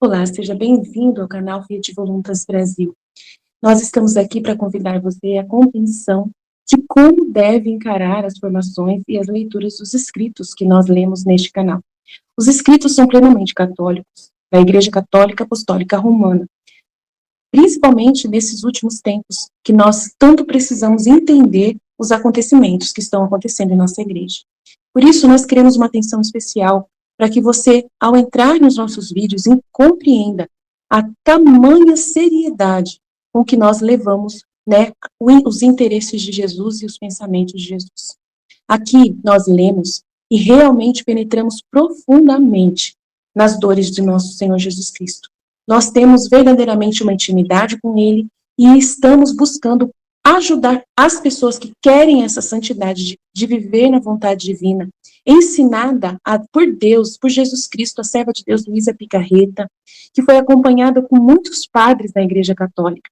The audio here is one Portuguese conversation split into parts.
Olá, seja bem-vindo ao canal Fiat Voluntas Brasil. Nós estamos aqui para convidar você à compreensão de como deve encarar as formações e as leituras dos escritos que nós lemos neste canal. Os escritos são plenamente católicos, da Igreja Católica Apostólica Romana, principalmente nesses últimos tempos, que nós tanto precisamos entender os acontecimentos que estão acontecendo em nossa igreja. Por isso, nós queremos uma atenção especial para que você, ao entrar nos nossos vídeos, compreenda a tamanha seriedade com que nós levamos, né, os interesses de Jesus e os pensamentos de Jesus. Aqui nós lemos e realmente penetramos profundamente nas dores de nosso Senhor Jesus Cristo. Nós temos verdadeiramente uma intimidade com Ele e estamos buscando ajudar as pessoas que querem essa santidade de viver na vontade divina, ensinada por Deus, por Jesus Cristo, a serva de Deus, Luísa Picarreta, que foi acompanhada com muitos padres da Igreja Católica.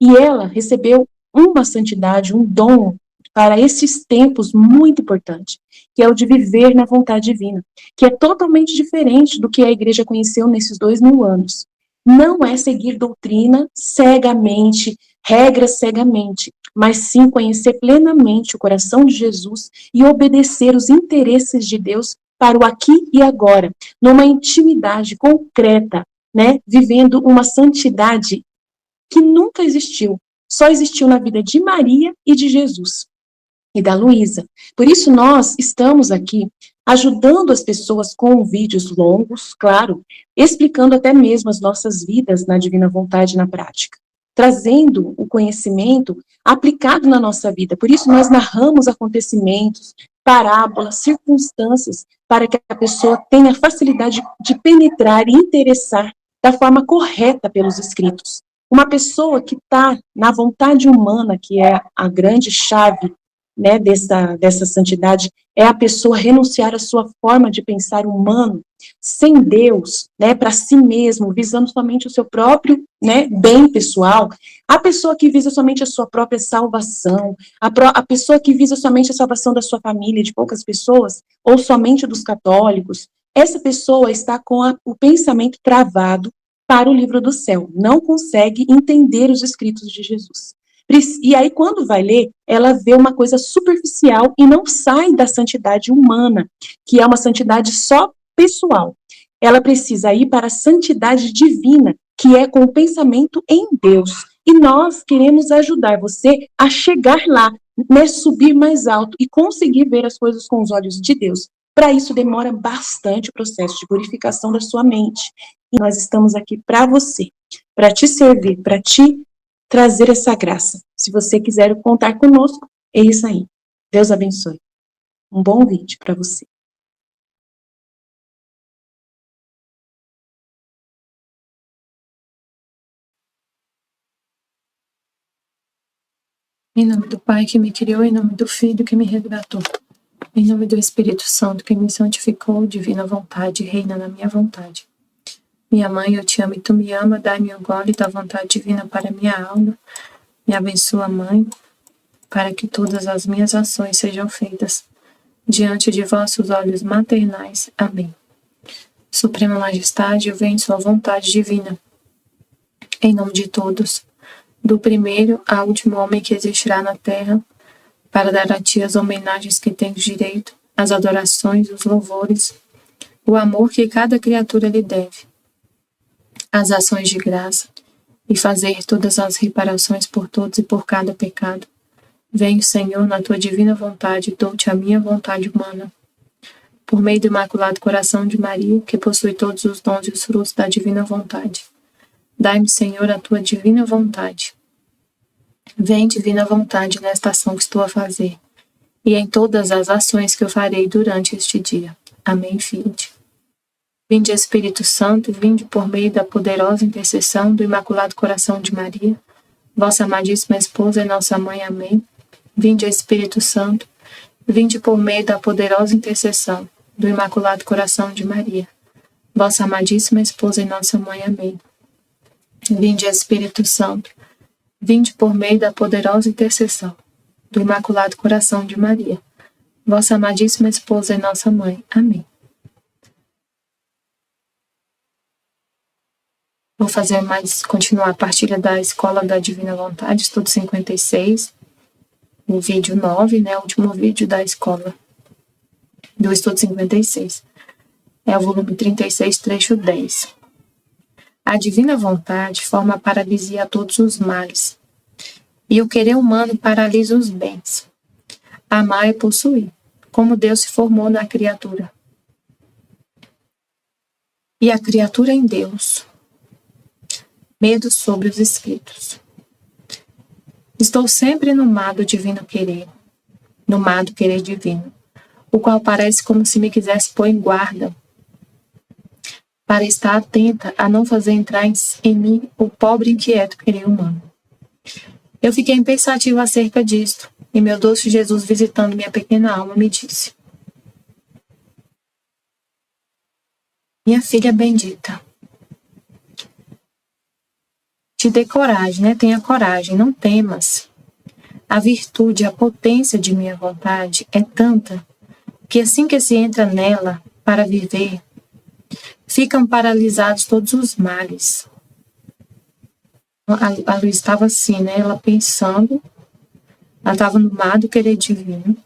E ela recebeu uma santidade, um dom para esses tempos muito importante, que é o de viver na vontade divina, que é totalmente diferente do que a Igreja conheceu nesses 2000 anos. Não é seguir doutrina cegamente, regras cegamente, mas sim conhecer plenamente o coração de Jesus e obedecer os interesses de Deus para o aqui e agora, numa intimidade concreta, né, vivendo uma santidade que nunca existiu, só existiu na vida de Maria e de Jesus e da Luísa. Por isso nós estamos aqui ajudando as pessoas com vídeos longos, claro, explicando até mesmo as nossas vidas na divina vontade na prática, trazendo o conhecimento aplicado na nossa vida. Por isso nós narramos acontecimentos, parábolas, circunstâncias, para que a pessoa tenha facilidade de penetrar e interessar da forma correta pelos escritos. Uma pessoa que está na vontade humana, que é a grande chave, né, dessa santidade, é a pessoa renunciar à sua forma de pensar humano, sem Deus, né, para si mesmo, visando somente o seu próprio, né, bem pessoal. A pessoa que visa somente a sua própria salvação, a pessoa que visa somente a salvação da sua família, de poucas pessoas, ou somente dos católicos, essa pessoa está com o pensamento travado para o livro do céu, não consegue entender os escritos de Jesus. E aí, quando vai ler, ela vê uma coisa superficial e não sai da santidade humana, que é uma santidade só pessoal. Ela precisa ir para a santidade divina, que é com o pensamento em Deus. E nós queremos ajudar você a chegar lá, né, subir mais alto e conseguir ver as coisas com os olhos de Deus. Para isso, demora bastante o processo de purificação da sua mente. E nós estamos aqui para você, para te servir, para te trazer essa graça. Se você quiser contar conosco, é isso aí. Deus abençoe. Um bom vídeo para você. Em nome do Pai que me criou, em nome do Filho que me resgatou, em nome do Espírito Santo que me santificou, divina vontade, reina na minha vontade. Minha mãe, eu te amo e tu me ama, dai-me um gole da vontade divina para minha alma. Me abençoa, Mãe, para que todas as minhas ações sejam feitas diante de vossos olhos maternais. Amém. Suprema Majestade, eu venho em sua vontade divina. Em nome de todos, do primeiro ao último homem que existirá na terra, para dar a ti as homenagens que tens direito, as adorações, os louvores, o amor que cada criatura lhe deve, as ações de graça, e fazer todas as reparações por todos e por cada pecado. Venho, Senhor, na tua divina vontade, dou-te a minha vontade humana. Por meio do Imaculado Coração de Maria, que possui todos os dons e os frutos da divina vontade. Dai-me, Senhor, a tua divina vontade. Vem, divina vontade, nesta ação que estou a fazer, e em todas as ações que eu farei durante este dia. Amém, Fiat. Vinde, Espírito Santo, vinde por meio da poderosa intercessão do Imaculado Coração de Maria, vossa amadíssima esposa e nossa mãe. Amém. Vinde, Espírito Santo, vinde por meio da poderosa intercessão do Imaculado Coração de Maria, vossa amadíssima esposa e nossa mãe. Amém. Vinde, Espírito Santo, vinde por meio da poderosa intercessão do Imaculado Coração de Maria, vossa amadíssima esposa e nossa mãe. Amém. Vou continuar a partilha da Escola da Divina Vontade, estudo 56, o vídeo 9, né, o último vídeo da escola, do estudo 56. É o volume 36, trecho 10. A divina vontade forma a paralisia a todos os males, e o querer humano paralisa os bens. Amar é possuir, como Deus se formou na criatura. E a criatura em Deus, medo sobre os escritos. Estou sempre no mar do divino querer, no mar do querer divino, o qual parece como se me quisesse pôr em guarda, para estar atenta a não fazer entrar em mim o pobre e inquieto querer humano. Eu fiquei pensativa acerca disto, e meu doce Jesus, visitando minha pequena alma, me disse: minha filha bendita, te dê coragem, né? Tenha coragem, não temas. A virtude, a potência de minha vontade é tanta que assim que se entra nela para viver, ficam paralisados todos os males. A Luísa estava assim, né? Ela pensando, ela estava no mar do querer divino.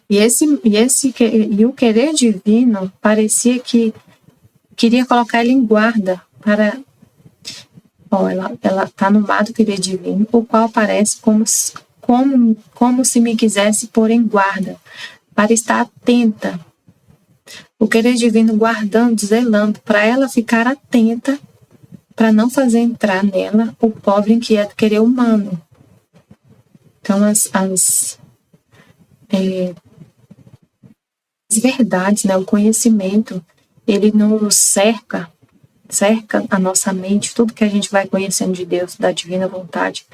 E o querer divino parecia que queria colocar ela em guarda para... ela está no mar do querer divino, o qual parece como se me quisesse pôr em guarda, para estar atenta. O querer divino guardando, zelando, para ela ficar atenta, para não fazer entrar nela o pobre inquieto querer humano. Então, as verdades, né, o conhecimento, ele nos cerca a nossa mente, tudo que a gente vai conhecendo de Deus, da divina vontade,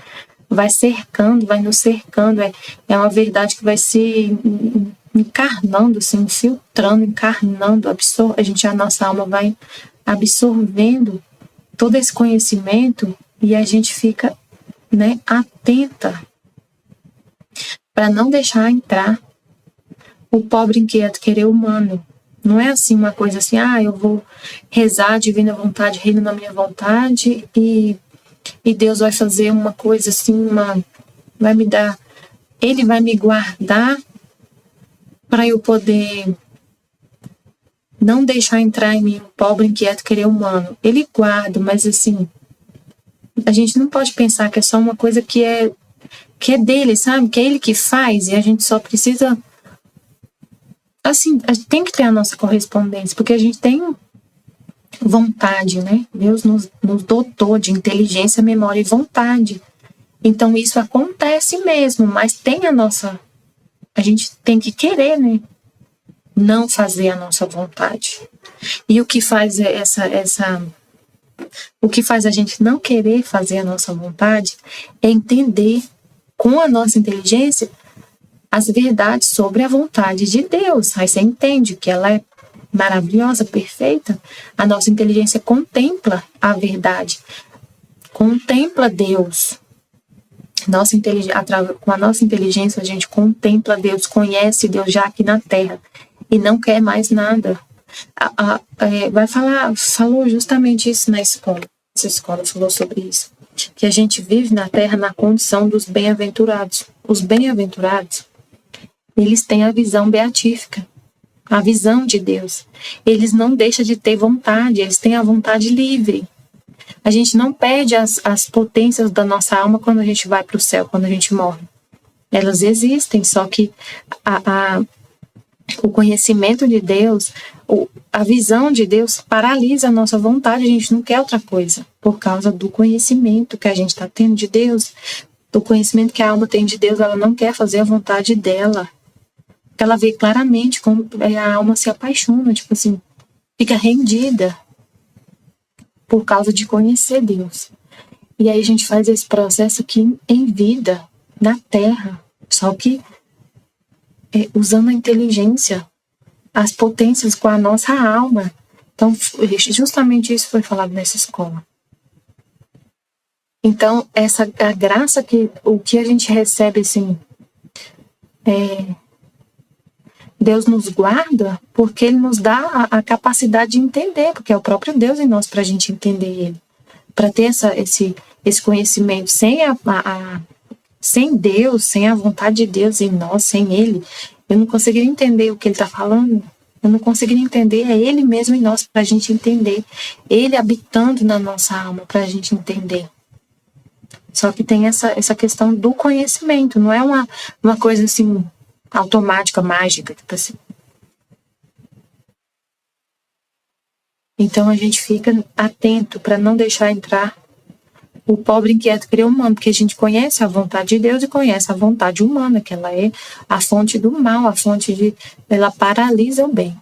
vai nos cercando, é uma verdade que vai se encarnando, se infiltrando, encarnando, a nossa alma vai absorvendo todo esse conhecimento e a gente fica, né, atenta para não deixar entrar o pobre inquieto querer humano. Não é assim uma coisa assim, eu vou rezar a divina vontade, reino na minha vontade e Deus vai fazer uma coisa assim, vai me dar, Ele vai me guardar para eu poder não deixar entrar em mim o pobre inquieto querer humano. Ele guarda, mas assim, a gente não pode pensar que é só uma coisa que é dele, sabe? Que é ele que faz e a gente só precisa... Assim, a gente tem que ter a nossa correspondência, porque a gente tem vontade, né? Deus nos dotou de inteligência, memória e vontade. Então, isso acontece mesmo, mas tem a gente tem que querer, né? Não fazer a nossa vontade. E o que faz o que faz a gente não querer fazer a nossa vontade é entender com a nossa inteligência as verdades sobre a vontade de Deus. Aí você entende que ela é maravilhosa, perfeita. A nossa inteligência contempla a verdade, contempla Deus. Com a nossa inteligência a gente contempla Deus, conhece Deus já aqui na Terra e não quer mais nada. Falou justamente isso na escola. Essa escola falou sobre isso, que a gente vive na Terra na condição dos bem-aventurados. Os bem-aventurados, eles têm a visão beatífica, a visão de Deus. Eles não deixam de ter vontade, eles têm a vontade livre. A gente não perde as potências da nossa alma quando a gente vai para o céu, quando a gente morre. Elas existem, só que o conhecimento de Deus, a visão de Deus paralisa a nossa vontade. A gente não quer outra coisa, por causa do conhecimento que a gente está tendo de Deus, do conhecimento que a alma tem de Deus. Ela não quer fazer a vontade dela. Ela vê claramente como a alma se apaixona, tipo assim, fica rendida por causa de conhecer Deus. E aí a gente faz esse processo aqui em vida, na Terra, só que usando a inteligência, as potências com a nossa alma. Então, justamente isso foi falado nessa escola. Então, a graça o que a gente recebe, assim, Deus nos guarda porque Ele nos dá a capacidade de entender, porque é o próprio Deus em nós para a gente entender Ele. Para ter esse conhecimento sem Deus, sem a vontade de Deus em nós, sem Ele, eu não conseguiria entender o que Ele está falando. Eu não conseguiria entender, é Ele mesmo em nós para a gente entender. Ele habitando na nossa alma para a gente entender. Só que tem essa questão do conhecimento, não é uma coisa assim automática, mágica, tipo assim. Então a gente fica atento para não deixar entrar o pobre inquieto querer humano, porque a gente conhece a vontade de Deus e conhece a vontade humana, que ela é a fonte do mal, ela paralisa o bem.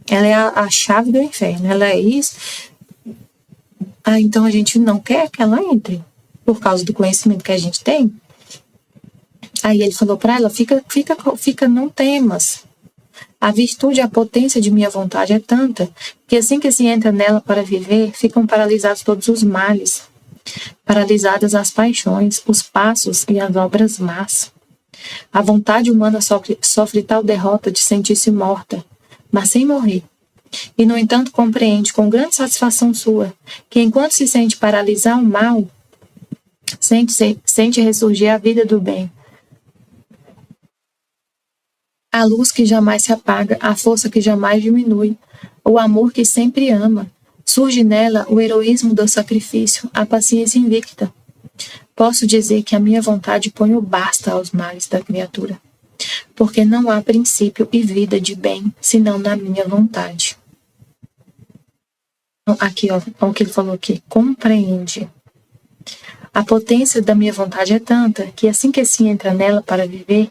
Ela é a chave do inferno, ela é isso. Então a gente não quer que ela entre, por causa do conhecimento que a gente tem. Aí ele falou para ela, fica, não temas. A virtude e a potência de minha vontade é tanta, que assim que se entra nela para viver, ficam paralisados todos os males, paralisadas as paixões, os passos e as obras más. A vontade humana sofre tal derrota de sentir-se morta, mas sem morrer. E, no entanto, compreende com grande satisfação sua, que enquanto se sente paralisar o mal, sente ressurgir a vida do bem. A luz que jamais se apaga, a força que jamais diminui, o amor que sempre ama. Surge nela o heroísmo do sacrifício, a paciência invicta. Posso dizer que a minha vontade põe o basta aos males da criatura, porque não há princípio e vida de bem, senão na minha vontade. Aqui, ó, o que ele falou aqui, compreende. A potência da minha vontade é tanta que assim que se entra nela para viver,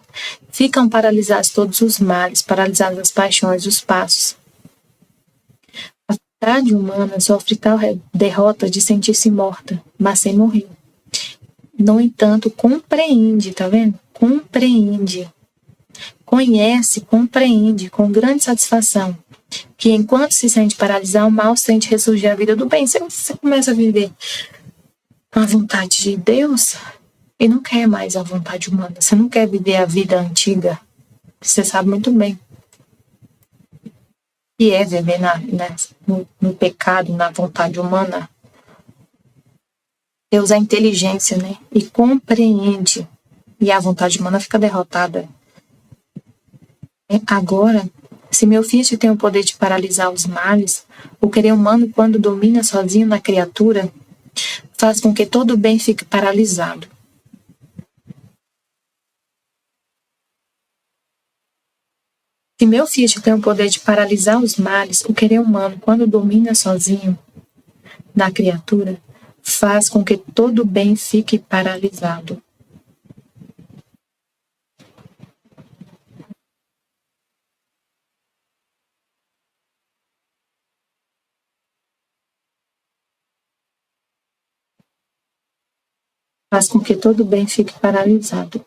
ficam paralisados todos os males, paralisadas as paixões, os passos. A vontade humana sofre tal derrota de sentir-se morta, mas sem morrer. No entanto, compreende, tá vendo? Compreende. Conhece, compreende com grande satisfação que enquanto se sente paralisar o mal, sente ressurgir a vida do bem. Você começa a viver a vontade de Deus e não quer mais a vontade humana. Você não quer viver a vida antiga. Você sabe muito bem. E é viver no pecado, na vontade humana. Deus é inteligência, né? E compreende. E a vontade humana fica derrotada. Agora, se meu ofício tem o poder de paralisar os males, o querer humano, quando domina sozinho na criatura, faz com que todo o bem fique paralisado. Se meu ofício tem o poder de paralisar os males, o querer humano, quando domina sozinho na criatura, faz com que todo o bem fique paralisado. Faz com que todo bem fique paralisado.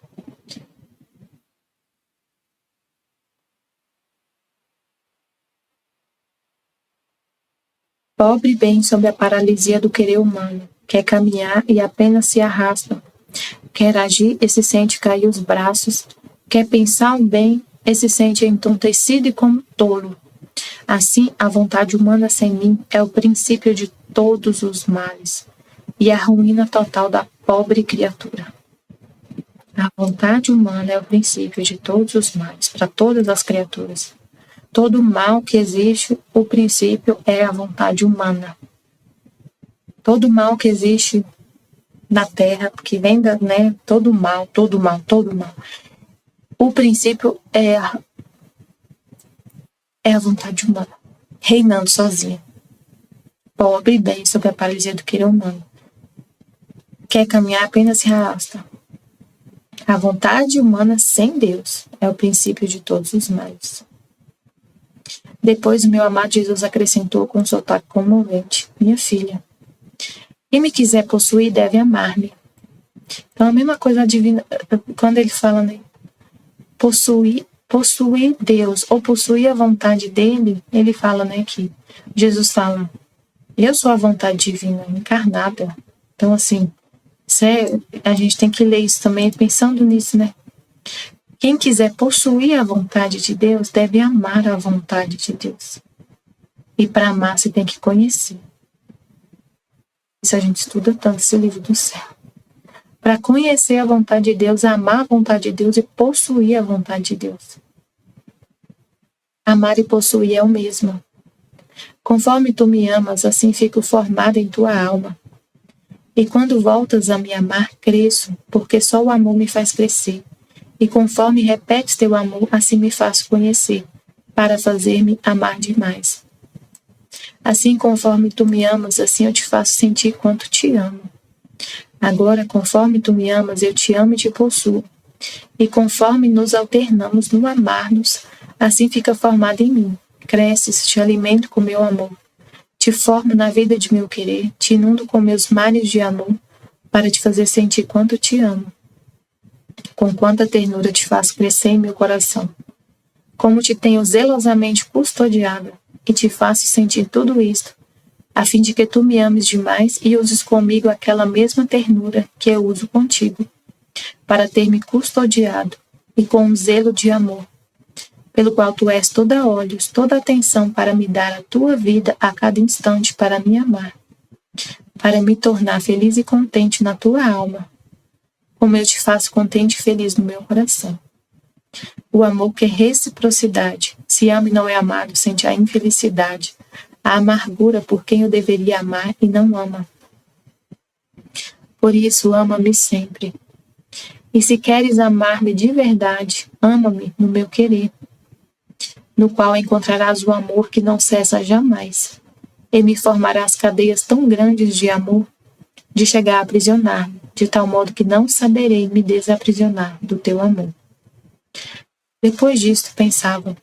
Pobre bem sob a paralisia do querer humano, quer caminhar e apenas se arrasta, quer agir e se sente cair os braços, quer pensar um bem e se sente entontecido e como tolo. Assim, a vontade humana sem mim é o princípio de todos os males e a ruína total da pobre criatura. A vontade humana é o princípio de todos os males, para todas as criaturas. Todo mal que existe, o princípio é a vontade humana. Todo mal que existe na Terra, que vem todo mal. O princípio é a vontade humana, reinando sozinha. Pobre bem sob a paralisia do querer humano. Quer caminhar, apenas se arrasta. A vontade humana sem Deus é o princípio de todos os males. Depois o meu amado Jesus acrescentou com um sotaque comovente: minha filha, quem me quiser possuir deve amar-me. Então a mesma coisa divina, quando ele fala, né, possuir Deus ou possuir a vontade dele, ele fala, né, que Jesus fala: eu sou a vontade divina encarnada. Então assim, a gente tem que ler isso também pensando nisso, né? Quem quiser possuir a vontade de Deus deve amar a vontade de Deus. E para amar você tem que conhecer. Isso a gente estuda tanto, esse livro do céu. Para conhecer a vontade de Deus, amar a vontade de Deus e possuir a vontade de Deus. Amar e possuir é o mesmo. Conforme tu me amas, assim fico formada em tua alma. E quando voltas a me amar, cresço, porque só o amor me faz crescer. E conforme repetes teu amor, assim me faço conhecer, para fazer-me amar demais. Assim, conforme tu me amas, assim eu te faço sentir quanto te amo. Agora, conforme tu me amas, eu te amo e te possuo. E conforme nos alternamos no amar-nos, assim fica formado em mim. Cresces, te alimento com meu amor. Te formo na vida de meu querer, te inundo com meus mares de amor, para te fazer sentir quanto te amo. Com quanta ternura te faço crescer em meu coração. Como te tenho zelosamente custodiada, e te faço sentir tudo isto, a fim de que tu me ames demais e uses comigo aquela mesma ternura que eu uso contigo, para ter me custodiado, e com um zelo de amor, pelo qual tu és toda olhos, toda atenção para me dar a tua vida a cada instante para me amar, para me tornar feliz e contente na tua alma, como eu te faço contente e feliz no meu coração. O amor que é reciprocidade, se ama e não é amado, sente a infelicidade, a amargura por quem eu deveria amar e não ama. Por isso, ama-me sempre. E se queres amar-me de verdade, ama-me no meu querer, no qual encontrarás o amor que não cessa jamais, e me formarás cadeias tão grandes de amor, de chegar a aprisionar-me, de tal modo que não saberei me desaprisionar do teu amor. Depois disto, pensava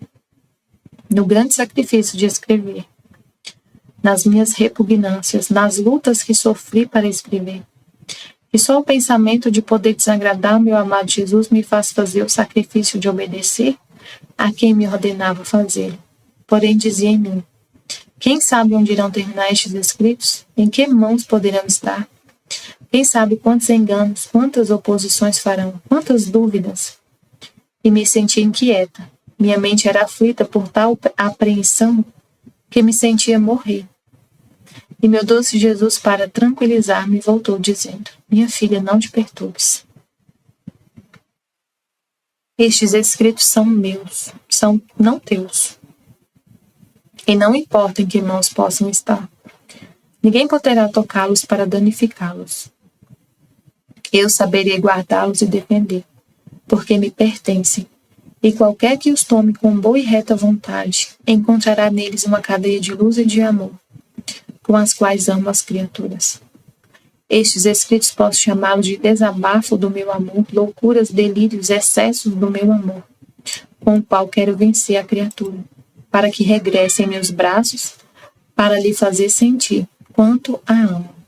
no grande sacrifício de escrever, nas minhas repugnâncias, nas lutas que sofri para escrever. E só o pensamento de poder desagradar meu amado Jesus me faz fazer o sacrifício de obedecer a quem me ordenava fazer. Porém, dizia em mim: quem sabe onde irão terminar estes escritos? Em que mãos poderão estar? Quem sabe quantos enganos, quantas oposições farão, quantas dúvidas? E me senti inquieta. Minha mente era aflita por tal apreensão que me sentia morrer. E meu doce Jesus, para tranquilizar-me, voltou dizendo: minha filha, não te perturbes. Estes escritos são meus, são não teus. E não importa em que mãos possam estar. Ninguém poderá tocá-los para danificá-los. Eu saberei guardá-los e defender, porque me pertencem. E qualquer que os tome com boa e reta vontade, encontrará neles uma cadeia de luz e de amor, com as quais amo as criaturas. Estes escritos posso chamá-los de desabafo do meu amor, loucuras, delírios, excessos do meu amor, com o qual quero vencer a criatura, para que regresse em meus braços, para lhe fazer sentir quanto a amo.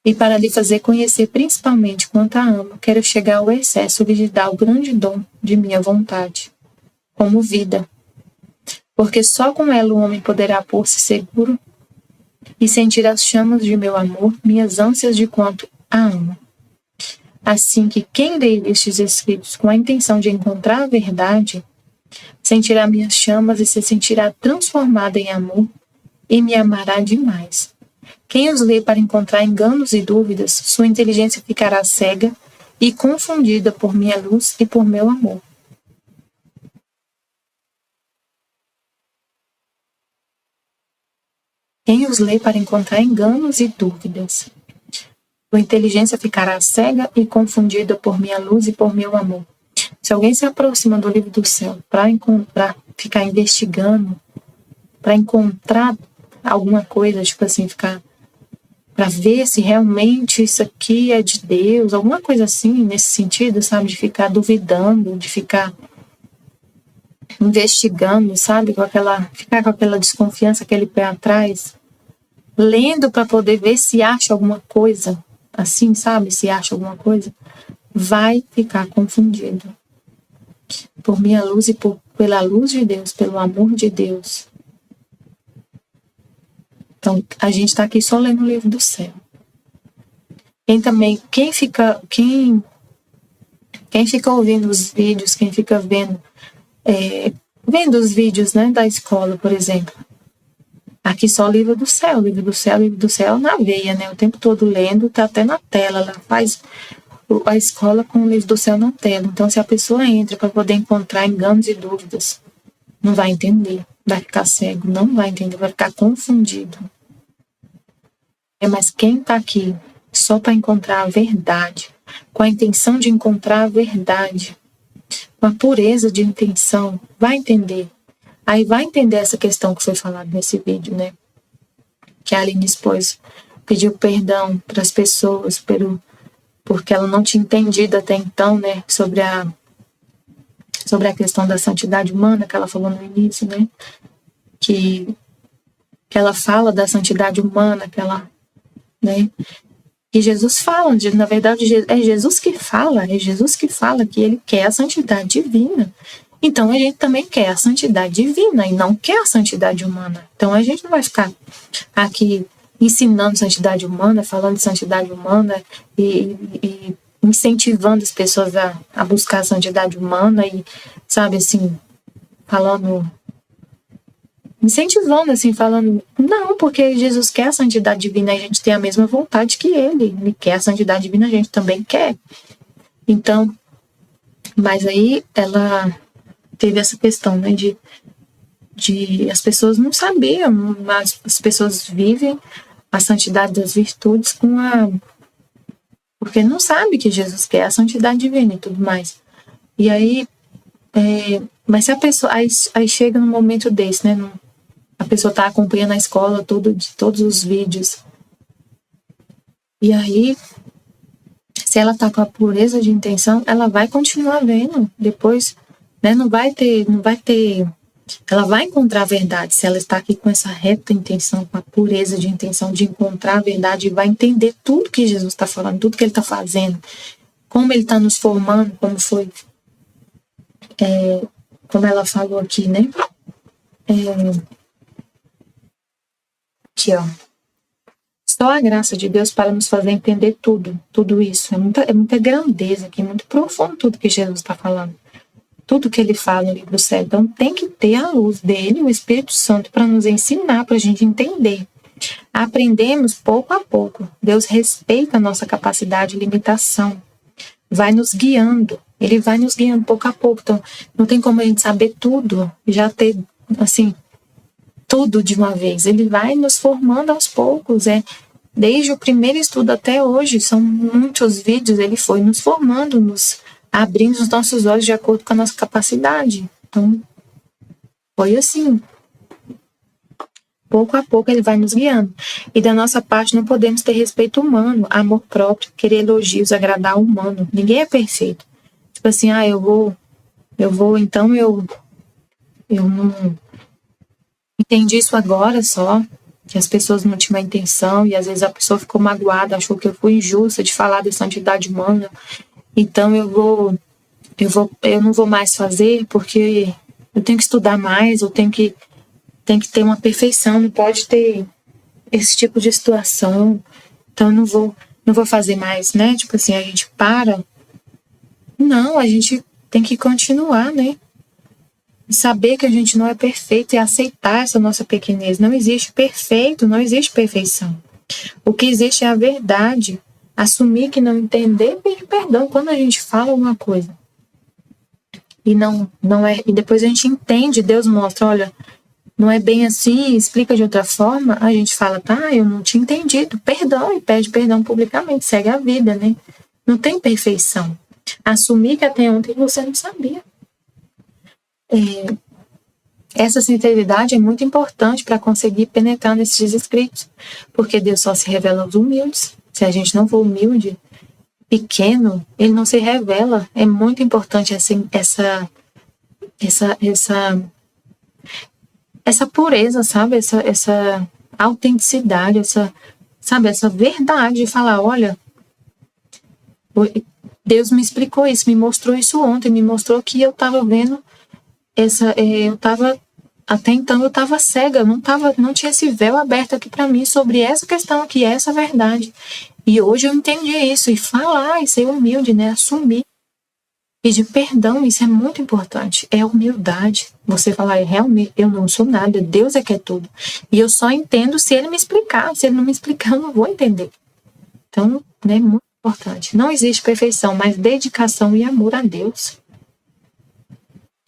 E para lhe fazer conhecer principalmente quanto a amo, quero chegar ao excesso de lhe dar o grande dom de minha vontade, como vida. Porque só com ela o homem poderá pôr-se seguro e sentir as chamas de meu amor, minhas ânsias de quanto a amo. Assim que quem lê estes escritos com a intenção de encontrar a verdade, sentirá minhas chamas e se sentirá transformada em amor e me amará demais. Quem os lê para encontrar enganos e dúvidas, sua inteligência ficará cega e confundida por minha luz e por meu amor. Quem os lê para encontrar enganos e dúvidas, sua inteligência ficará cega e confundida por minha luz e por meu amor. Se alguém se aproxima do livro do céu para ficar investigando, para encontrar alguma coisa, tipo assim, ficar para ver se realmente isso aqui é de Deus, alguma coisa assim, nesse sentido, sabe? De ficar duvidando, de ficar investigando, sabe? Ficar com aquela desconfiança, aquele pé atrás, lendo para poder ver se acha alguma coisa, assim, sabe? Se acha alguma coisa, vai ficar confundido. Por minha luz e pela luz de Deus, pelo amor de Deus. Então, a gente está aqui só lendo o livro do céu. Quem Quem fica ouvindo os vídeos, quem fica vendo os vídeos, né, da escola, por exemplo. Aqui só livro do céu na veia, né? O tempo todo lendo, tá até na tela. Ela faz a escola com o livro do céu na tela. Então, se a pessoa entra para poder encontrar enganos e dúvidas, não vai entender, vai ficar cego, não vai entender, vai ficar confundido. Mas quem está aqui só para encontrar a verdade, com a intenção de encontrar a verdade, com a pureza de intenção, vai entender. Aí vai entender essa questão que foi falada nesse vídeo, né? Que a Aline expôs, pediu perdão para as pessoas porque ela não tinha entendido até então, né? Sobre a questão da santidade humana que ela falou no início, né? Que ela fala da santidade humana, né? E Jesus fala, na verdade é Jesus que fala que ele quer a santidade divina. Então, a gente também quer a santidade divina e não quer a santidade humana. Então, a gente não vai ficar aqui ensinando santidade humana, falando de santidade humana e incentivando as pessoas a buscar a santidade humana e, sabe, assim, incentivando, assim, falando, não, porque Jesus quer a santidade divina e a gente tem a mesma vontade que ele quer a santidade divina, a gente também quer. Então, mas aí ela teve essa questão, né, de as pessoas não sabiam, mas as pessoas vivem a santidade das virtudes porque não sabe que Jesus quer a santidade divina e tudo mais. E aí, mas se a pessoa, aí chega num momento desse, né, a pessoa tá acompanhando a escola todos os vídeos, e aí, se ela tá com a pureza de intenção, ela vai continuar vendo, depois, né, não vai ter, ela vai encontrar a verdade, se ela está aqui com essa reta intenção, com a pureza de intenção de encontrar a verdade, e vai entender tudo que Jesus está falando, tudo que ele está fazendo, como ele está nos formando, como ela falou aqui, né? Aqui, ó. Só a graça de Deus para nos fazer entender tudo isso. É muita grandeza aqui, muito profundo tudo que Jesus está falando. Tudo que ele fala no livro do céu. Então tem que ter a luz dele, o Espírito Santo, para nos ensinar, para a gente entender. Aprendemos pouco a pouco. Deus respeita a nossa capacidade e limitação. Vai nos guiando. Ele vai nos guiando pouco a pouco. Então não tem como a gente saber tudo, já ter, assim, tudo de uma vez. Ele vai nos formando aos poucos. Desde o primeiro estudo até hoje, são muitos vídeos, ele foi nos formando, nos abrindo os nossos olhos de acordo com a nossa capacidade. Então, foi assim. Pouco a pouco ele vai nos guiando. E da nossa parte não podemos ter respeito humano, amor próprio, querer elogios, agradar o humano. Ninguém é perfeito. Tipo assim, então eu não entendi isso agora só, que as pessoas não tinham a intenção, e às vezes a pessoa ficou magoada, achou que eu fui injusta de falar da santidade humana. Então eu não vou mais fazer porque eu tenho que estudar mais, eu tenho que ter uma perfeição, não pode ter esse tipo de situação. Então eu não vou fazer mais, né? Tipo assim, a gente para. Não, a gente tem que continuar, né? E saber que a gente não é perfeito e aceitar essa nossa pequenez. Não existe perfeito, não existe perfeição. O que existe é a verdade. Assumir que não entender, pedir perdão quando a gente fala alguma coisa. E não é. E depois a gente entende, Deus mostra, olha, não é bem assim, explica de outra forma. A gente fala, tá, eu não tinha entendido, perdão, e pede perdão publicamente, segue a vida, né? Não tem perfeição. Assumir que até ontem você não sabia. Essa sinceridade é muito importante para conseguir penetrar nesses escritos, porque Deus só se revela aos humildes. Se a gente não for humilde, pequeno, ele não se revela. É muito importante essa pureza, sabe? Essa autenticidade, essa verdade de falar, olha, Deus me explicou isso, me mostrou isso ontem, me mostrou que eu estava vendo até então eu estava cega, não tinha esse véu aberto aqui para mim sobre essa questão aqui, essa verdade. E hoje eu entendi isso, e falar, e ser humilde, né, assumir Pedir perdão, isso é muito importante. É humildade. Você falar, realmente, eu não sou nada, Deus é que é tudo. E eu só entendo se Ele me explicar. Se Ele não me explicar, eu não vou entender. Então, é muito importante. Não existe perfeição, mas dedicação e amor a Deus.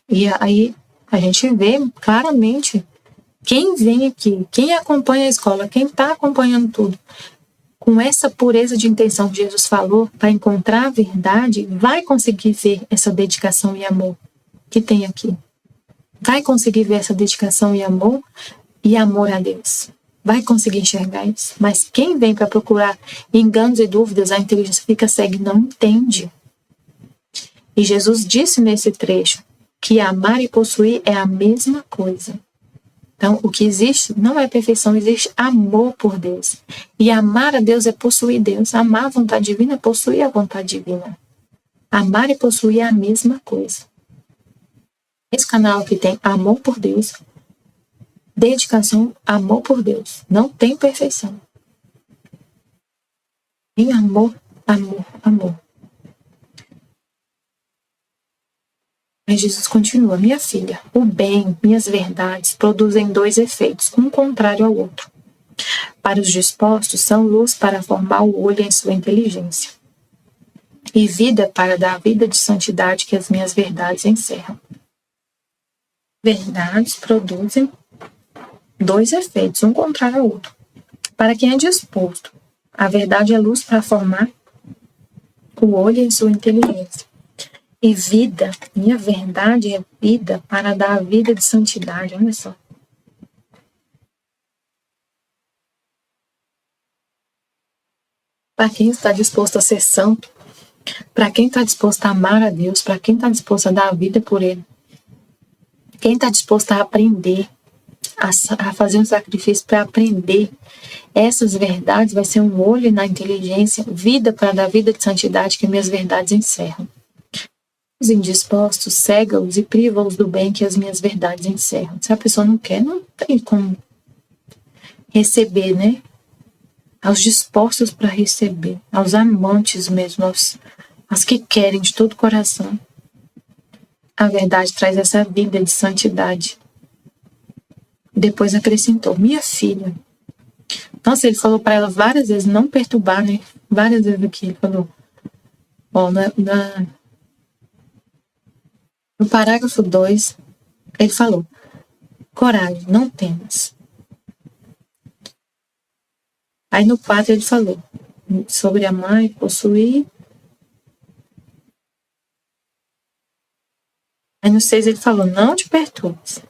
E aí, a gente vê claramente quem vem aqui, quem acompanha a escola, quem está acompanhando tudo, com essa pureza de intenção que Jesus falou, para encontrar a verdade, vai conseguir ver essa dedicação e amor que tem aqui. Vai conseguir ver essa dedicação e amor a Deus. Vai conseguir enxergar isso. Mas quem vem para procurar enganos e dúvidas, a inteligência fica cega e não entende. E Jesus disse nesse trecho que amar e possuir é a mesma coisa. Então, o que existe não é perfeição, existe amor por Deus. E amar a Deus é possuir Deus. Amar a vontade divina é possuir a vontade divina. Amar e possuir é a mesma coisa. Esse canal aqui tem amor por Deus, dedicação, amor por Deus. Não tem perfeição. Tem amor, amor, amor. Aí Jesus continua, minha filha, o bem, minhas verdades produzem dois efeitos, um contrário ao outro. Para os dispostos, são luz para formar o olho em sua inteligência, e vida para dar a vida de santidade que as minhas verdades encerram. Verdades produzem dois efeitos, um contrário ao outro. Para quem é disposto, a verdade é luz para formar o olho em sua inteligência. E vida, minha verdade é vida para dar a vida de santidade, olha só. Para quem está disposto a ser santo, para quem está disposto a amar a Deus, para quem está disposto a dar a vida por Ele, quem está disposto a aprender, a fazer um sacrifício para aprender essas verdades, vai ser um olho na inteligência, vida para dar vida de santidade que minhas verdades encerram. Os indispostos, cega-os e priva-os do bem que as minhas verdades encerram. Se a pessoa não quer, não tem como receber, né? Aos dispostos para receber, aos amantes mesmo, aos que querem de todo o coração. A verdade traz essa vida de santidade. Depois acrescentou, minha filha. Nossa, ele falou para ela várias vezes, não perturbar, né? Várias vezes aqui ele falou. Ó, no parágrafo 2, ele falou, coragem, não temas. Aí no 4 ele falou sobre amar e possuir. Aí no 6 ele falou, não te perturbes.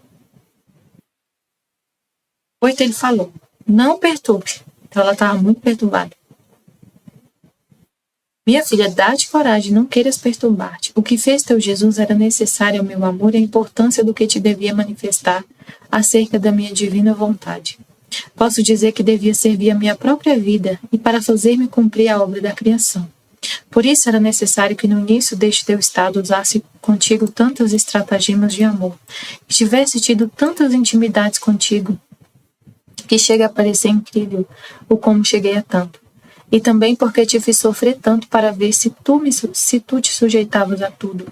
8 ele falou, não perturbe. Então ela estava muito perturbada. Minha filha, dá-te coragem, não queiras perturbar-te. O que fez teu Jesus era necessário ao meu amor e a importância do que te devia manifestar acerca da minha divina vontade. Posso dizer que devia servir a minha própria vida e para fazer-me cumprir a obra da criação. Por isso era necessário que no início deste teu estado usasse contigo tantas estratagemas de amor, que tivesse tido tantas intimidades contigo, que chega a parecer incrível o como cheguei a tanto. E também porque te fiz sofrer tanto para ver se tu te sujeitavas a tudo.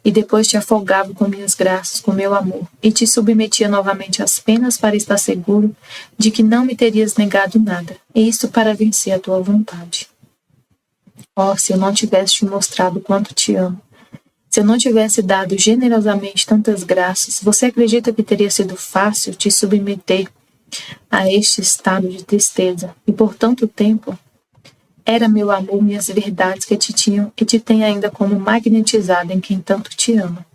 E depois te afogava com minhas graças, com meu amor, e te submetia novamente às penas para estar seguro de que não me terias negado nada, e isto para vencer a tua vontade. Oh, se eu não tivesse te mostrado quanto te amo, se eu não tivesse dado generosamente tantas graças, você acredita que teria sido fácil te submeter a este estado de tristeza, e por tanto tempo? Era meu amor, minhas verdades que te tinham e te têm ainda como magnetizado em quem tanto te ama.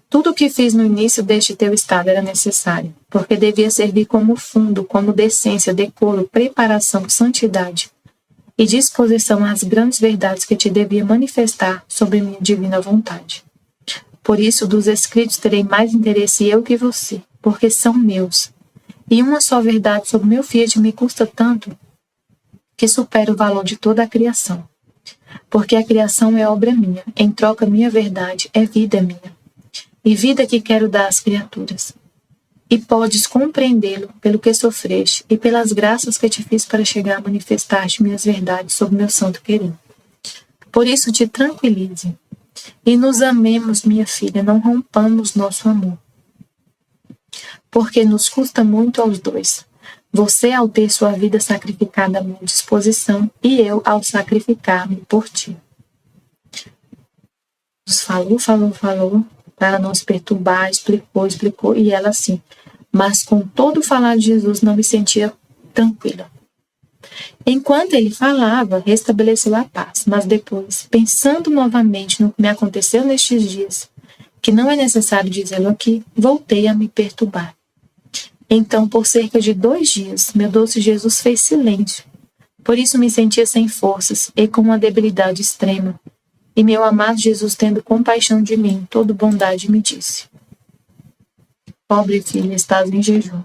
Tudo o que fiz no início deste teu estado era necessário, porque devia servir como fundo, como decência, decoro, preparação, santidade e disposição às grandes verdades que te devia manifestar sobre minha divina vontade. Por isso, dos escritos terei mais interesse eu que você, porque são meus. E uma só verdade sobre meu Fiat me custa tanto que supera o valor de toda a criação. Porque a criação é obra minha, em troca minha verdade é vida minha, e vida que quero dar às criaturas. E podes compreendê-lo pelo que sofreste e pelas graças que te fiz para chegar a manifestar-te minhas verdades sobre meu santo querer. Por isso te tranquilize. E nos amemos, minha filha, não rompamos nosso amor. Porque nos custa muito aos dois. Você ao ter sua vida sacrificada à minha disposição e eu ao sacrificar-me por ti. Falou, para não se perturbar, explicou, e ela assim. Mas com todo o falar de Jesus não me sentia tranquila. Enquanto ele falava, restabeleceu a paz, mas depois, pensando novamente no que me aconteceu nestes dias, que não é necessário dizê-lo aqui, voltei a me perturbar. Então, por cerca de 2 dias, meu doce Jesus fez silêncio. Por isso me sentia sem forças e com uma debilidade extrema. E meu amado Jesus, tendo compaixão de mim, toda bondade, me disse: Pobre filha, estás em jejum.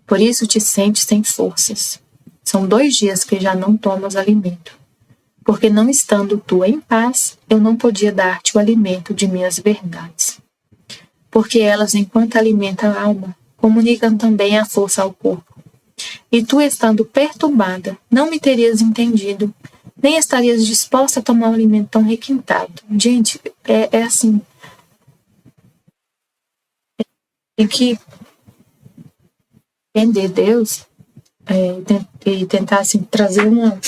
Por isso te sentes sem forças. São 2 dias que já não tomas alimento. Porque não estando tu em paz, eu não podia dar-te o alimento de minhas verdades. Porque elas, enquanto alimentam a alma, comunicam também a força ao corpo. E tu, estando perturbada, não me terias entendido, nem estarias disposta a tomar um alimento tão requintado. Gente, é assim. Tem que entender Deus e tentar assim, trazer uma...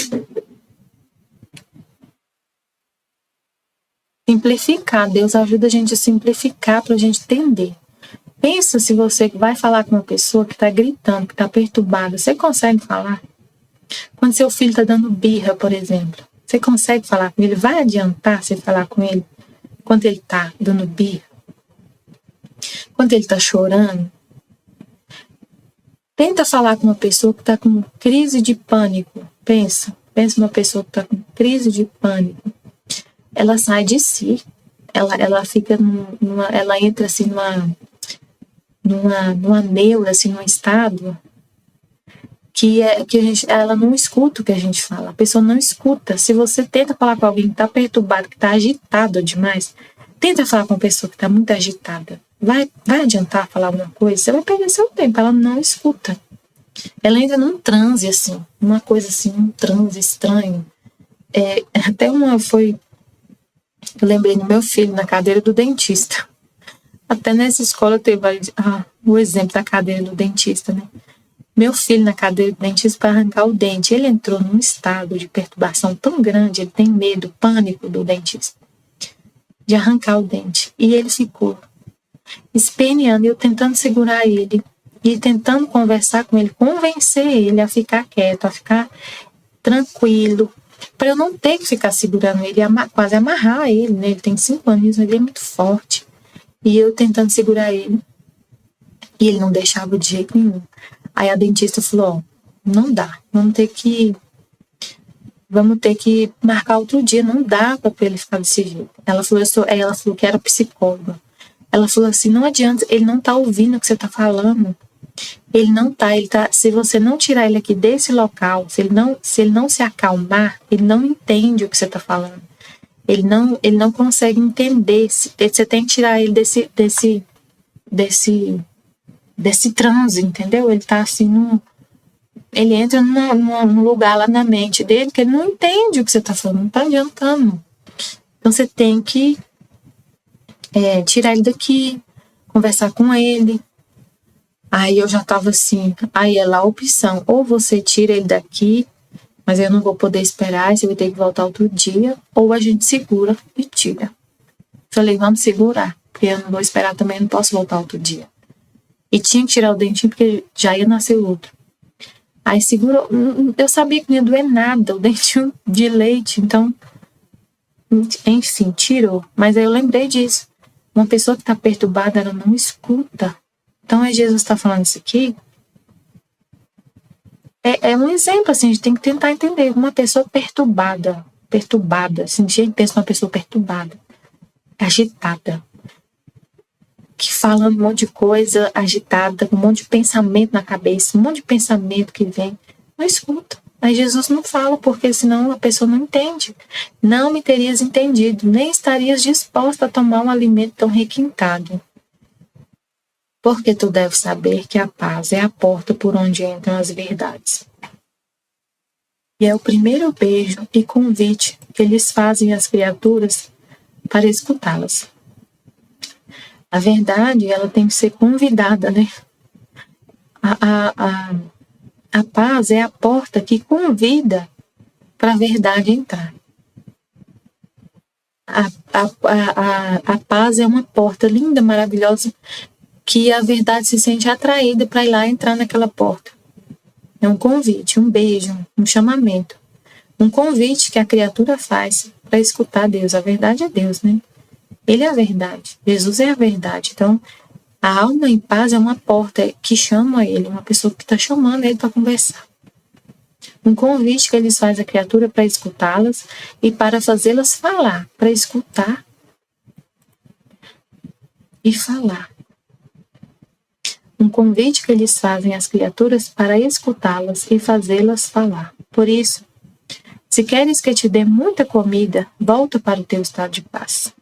Simplificar. Deus ajuda a gente a simplificar para a gente entender. Pensa se você vai falar com uma pessoa que está gritando, que está perturbada. Você consegue falar? Quando seu filho está dando birra, por exemplo, você consegue falar com ele? Vai adiantar você falar com ele quando ele está dando birra? Quando ele está chorando? Tenta falar com uma pessoa que está com crise de pânico. Pensa numa pessoa que está com crise de pânico. Ela sai de si. Ela fica ela entra assim numa neura, assim, num estado que ela não escuta o que a gente fala. A pessoa não escuta. Se você tenta falar com alguém que está perturbado, que está agitado demais, tenta falar com uma pessoa que está muito agitada. Vai adiantar falar alguma coisa? Você vai perder seu tempo. Ela não escuta. Ela entra num transe, assim, uma coisa assim, um transe estranho. Até eu lembrei do meu filho na cadeira do dentista. Até nessa escola teve o exemplo da cadeira do dentista, né? Meu filho na cadeira do dentista para arrancar o dente. Ele entrou num estado de perturbação tão grande, ele tem medo, pânico do dentista, de arrancar o dente. E ele ficou esperneando, eu tentando segurar ele e tentando conversar com ele, convencer ele a ficar quieto, a ficar tranquilo, para eu não ter que ficar segurando ele, quase amarrar ele, né? Ele tem 5 anos, ele é muito forte. E eu tentando segurar ele. E ele não deixava de jeito nenhum. Aí a dentista falou, não dá, vamos ter que marcar outro dia, não dá para ele ficar desse jeito. Ela falou que era psicóloga. Ela falou assim, não adianta, ele não tá ouvindo o que você tá falando. Ele tá, se você não tirar ele aqui desse local, se ele não se acalmar, ele não entende o que você tá falando. Ele não consegue entender. Você tem que tirar ele desse transe, entendeu? Ele tá assim, ele entra num lugar lá na mente dele que ele não entende o que você tá falando, não tá adiantando. Então você tem que tirar ele daqui, conversar com ele. Aí eu já tava assim, aí é lá a opção, ou você tira ele daqui, mas eu não vou poder esperar, você vai ter que voltar outro dia, ou a gente segura e tira. Falei, vamos segurar, porque eu não vou esperar também, não posso voltar outro dia. E tinha que tirar o dentinho, porque já ia nascer outro. Aí segurou, eu sabia que não ia doer nada, o dentinho de leite, então, enfim, tirou. Mas aí eu lembrei disso. Uma pessoa que está perturbada, ela não escuta. Então, Jesus está falando isso aqui. É um exemplo, assim, a gente tem que tentar entender. Uma pessoa perturbada, assim, a gente pensa numa pessoa perturbada, agitada, que fala um monte de coisa agitada, um monte de pensamento na cabeça, um monte de pensamento que vem, não escuta. Aí Jesus não fala, porque senão a pessoa não entende. Não me terias entendido, nem estarias disposta a tomar um alimento tão requintado. Porque tu deves saber que a paz é a porta por onde entram as verdades. E é o primeiro beijo e convite que eles fazem às criaturas para escutá-las. A verdade, ela tem que ser convidada, né? A paz é a porta que convida para a verdade entrar. A paz é uma porta linda, maravilhosa, que a verdade se sente atraída para ir lá entrar naquela porta. É um convite, um beijo, um chamamento. Um convite que a criatura faz para escutar Deus. A verdade é Deus, né? Ele é a verdade. Jesus é a verdade. Então, a alma em paz é uma porta que chama ele, uma pessoa que está chamando ele para conversar. Um convite que eles fazem à criatura para escutá-las e para fazê-las falar, para escutar e falar. Um convite que eles fazem às criaturas para escutá-las e fazê-las falar. Por isso, se queres que te dê muita comida, volta para o teu estado de paz.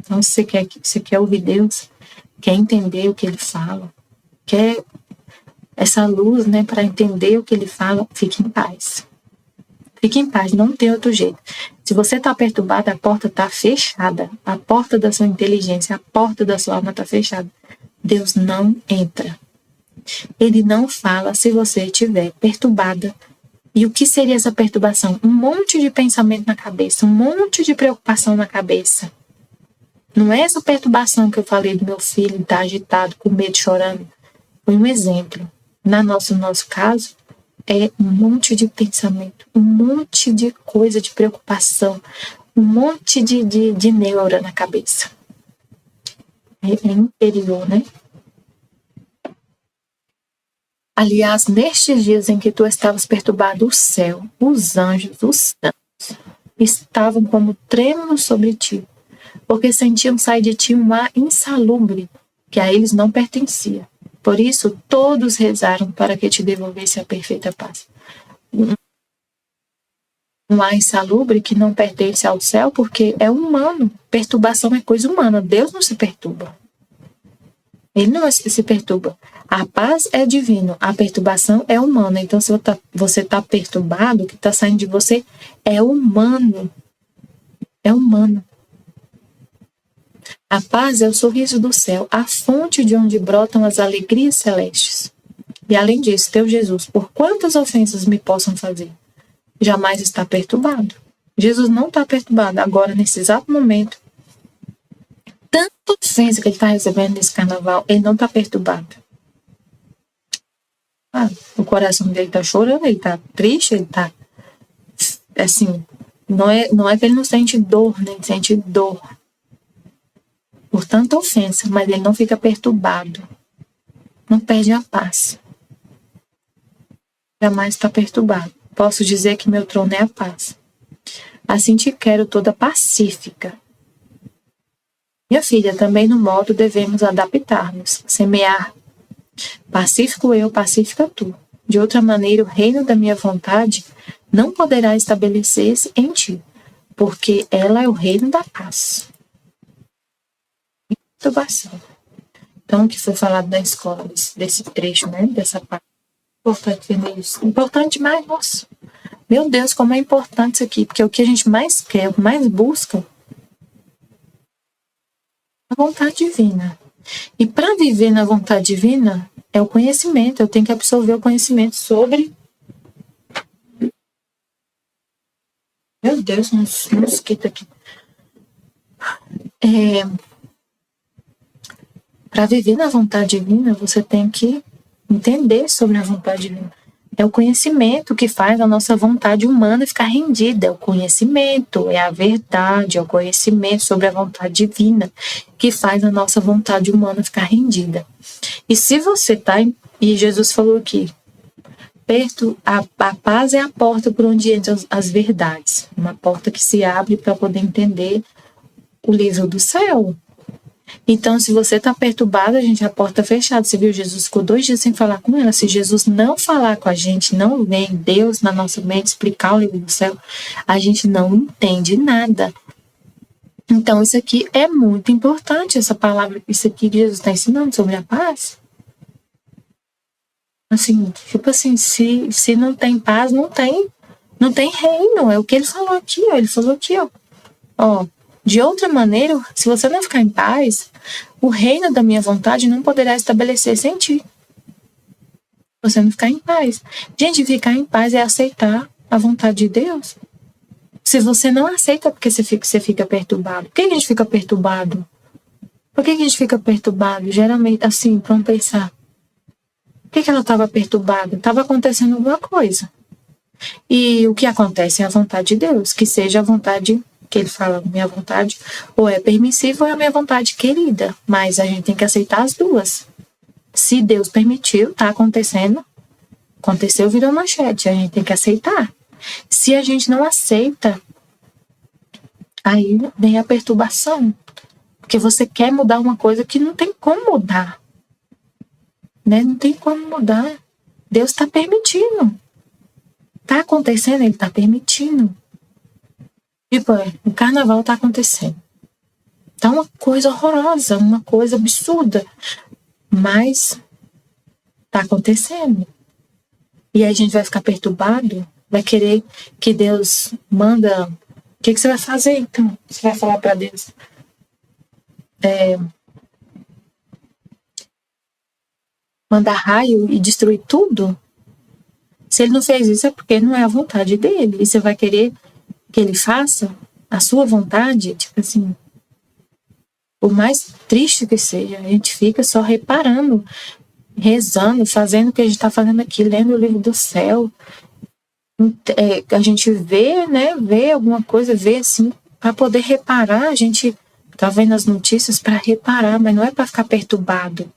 Então, se você quer ouvir Deus, quer entender o que Ele fala, quer essa luz, né, para entender o que Ele fala, fique em paz. Fique em paz, não tem outro jeito. Se você está perturbado, a porta está fechada. A porta da sua inteligência, a porta da sua alma está fechada. Deus não entra. Ele não fala se você estiver perturbada. E o que seria essa perturbação? Um monte de pensamento na cabeça, um monte de preocupação na cabeça. Não é essa perturbação que eu falei do meu filho estar agitado, com medo, chorando. Foi um exemplo. No nosso caso, é um monte de pensamento, um monte de coisa, de preocupação, um monte de neura na cabeça. É interior, né? Aliás, nestes dias em que tu estavas perturbado, o céu, os anjos, os santos, estavam como trêmulos sobre ti, porque sentiam sair de ti um ar insalubre, que a eles não pertencia. Por isso, todos rezaram para que te devolvesse a perfeita paz. Um ar insalubre que não pertence ao céu, porque é humano. Perturbação é coisa humana. Deus não se perturba. Ele não se perturba. A paz é divino, a perturbação é humana. Então, se você está perturbado, o que está saindo de você é humano. É humano. A paz é o sorriso do céu, a fonte de onde brotam as alegrias celestes. E além disso, teu Jesus, por quantas ofensas me possam fazer, jamais está perturbado. Jesus não está perturbado. Agora, nesse exato momento, tanta ofensa que ele está recebendo nesse carnaval, ele não está perturbado. O coração dele está chorando, ele está triste, ele está assim, não é que ele não sente dor, né? Ele sente dor por tanta ofensa, mas ele não fica perturbado, não perde a paz, jamais está perturbado. Posso dizer que meu trono é a paz. Assim te quero toda pacífica. Minha filha, também no modo devemos adaptar-nos, semear. Pacífico eu, pacífica tu. De outra maneira, o reino da minha vontade não poderá estabelecer-se em ti, porque ela é o reino da paz. Perturbação. Então, o que foi falado na escola, desse trecho, né? Dessa parte. Importante ver isso. Importante demais, nossa. Meu Deus, como é importante isso aqui, porque o que a gente mais quer, o que mais busca, é a vontade divina. E para viver na vontade divina, é o conhecimento. Eu tenho que absorver o conhecimento sobre... Meu Deus, um mosquito aqui. Para viver na vontade divina, você tem que entender sobre a vontade divina. É o conhecimento que faz a nossa vontade humana ficar rendida. É o conhecimento, é a verdade, é o conhecimento sobre a vontade divina que faz a nossa vontade humana ficar rendida. E se você está... E Jesus falou aqui, a paz é a porta por onde entram as verdades. Uma porta que se abre para poder entender o livro do céu. Então, se você está perturbado, a gente, a porta fechada. Você viu, Jesus ficou 2 dias sem falar com ela. Se Jesus não falar com a gente, não vem Deus na nossa mente explicar o livro do céu, a gente não entende nada. Então, isso aqui é muito importante, essa palavra, isso aqui que Jesus está ensinando sobre a paz. Assim, tipo assim, se não tem paz, não tem reino. É o que ele falou aqui, ó. Ele falou aqui, ó. De outra maneira, se você não ficar em paz, o reino da minha vontade não poderá estabelecer sem ti. Você não ficar em paz. Gente, ficar em paz é aceitar a vontade de Deus. Se você não aceita, porque você fica perturbado. Por que a gente fica perturbado? Por que a gente fica perturbado? Geralmente, assim, vamos pensar. Por que ela estava perturbada? Estava acontecendo alguma coisa. E o que acontece é a vontade de Deus, que seja a vontade que ele fala, minha vontade ou é permissiva ou é a minha vontade querida. Mas a gente tem que aceitar as duas. Se Deus permitiu, tá acontecendo. Aconteceu, virou manchete. A gente tem que aceitar. Se a gente não aceita, aí vem a perturbação. Porque você quer mudar uma coisa que não tem como mudar. Né? Não tem como mudar. Deus está permitindo. Tá acontecendo, ele tá permitindo. Tipo, o carnaval tá acontecendo. Tá uma coisa horrorosa, uma coisa absurda. Mas tá acontecendo. E aí a gente vai ficar perturbado, vai querer que Deus manda. O que você vai fazer então? Você vai falar para Deus? Mandar raio e destruir tudo? Se ele não fez isso é porque não é a vontade dele. E você vai querer que ele faça a sua vontade? Tipo assim, por mais triste que seja, a gente fica só reparando, rezando, fazendo o que a gente está fazendo aqui, lendo o livro do céu. A gente vê, né? Vê alguma coisa, vê assim, para poder reparar. A gente tá vendo as notícias para reparar, mas não é para ficar perturbado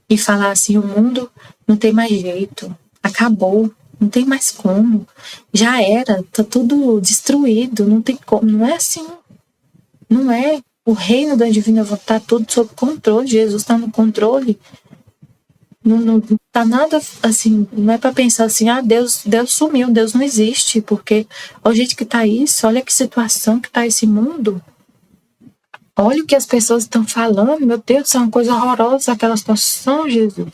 e falar assim, o mundo não tem mais jeito, acabou. Não tem mais como. Já era, tá tudo destruído, não tem como. Não é assim. Não é. O reino da divina vontade tá tudo sob controle. Jesus está no controle. Não tá nada assim. Não é para pensar assim, Deus sumiu, Deus não existe. Porque olha o jeito que tá isso, olha que situação que tá esse mundo. Olha o que as pessoas estão falando. Meu Deus, é uma coisa horrorosa aquela situação, Jesus.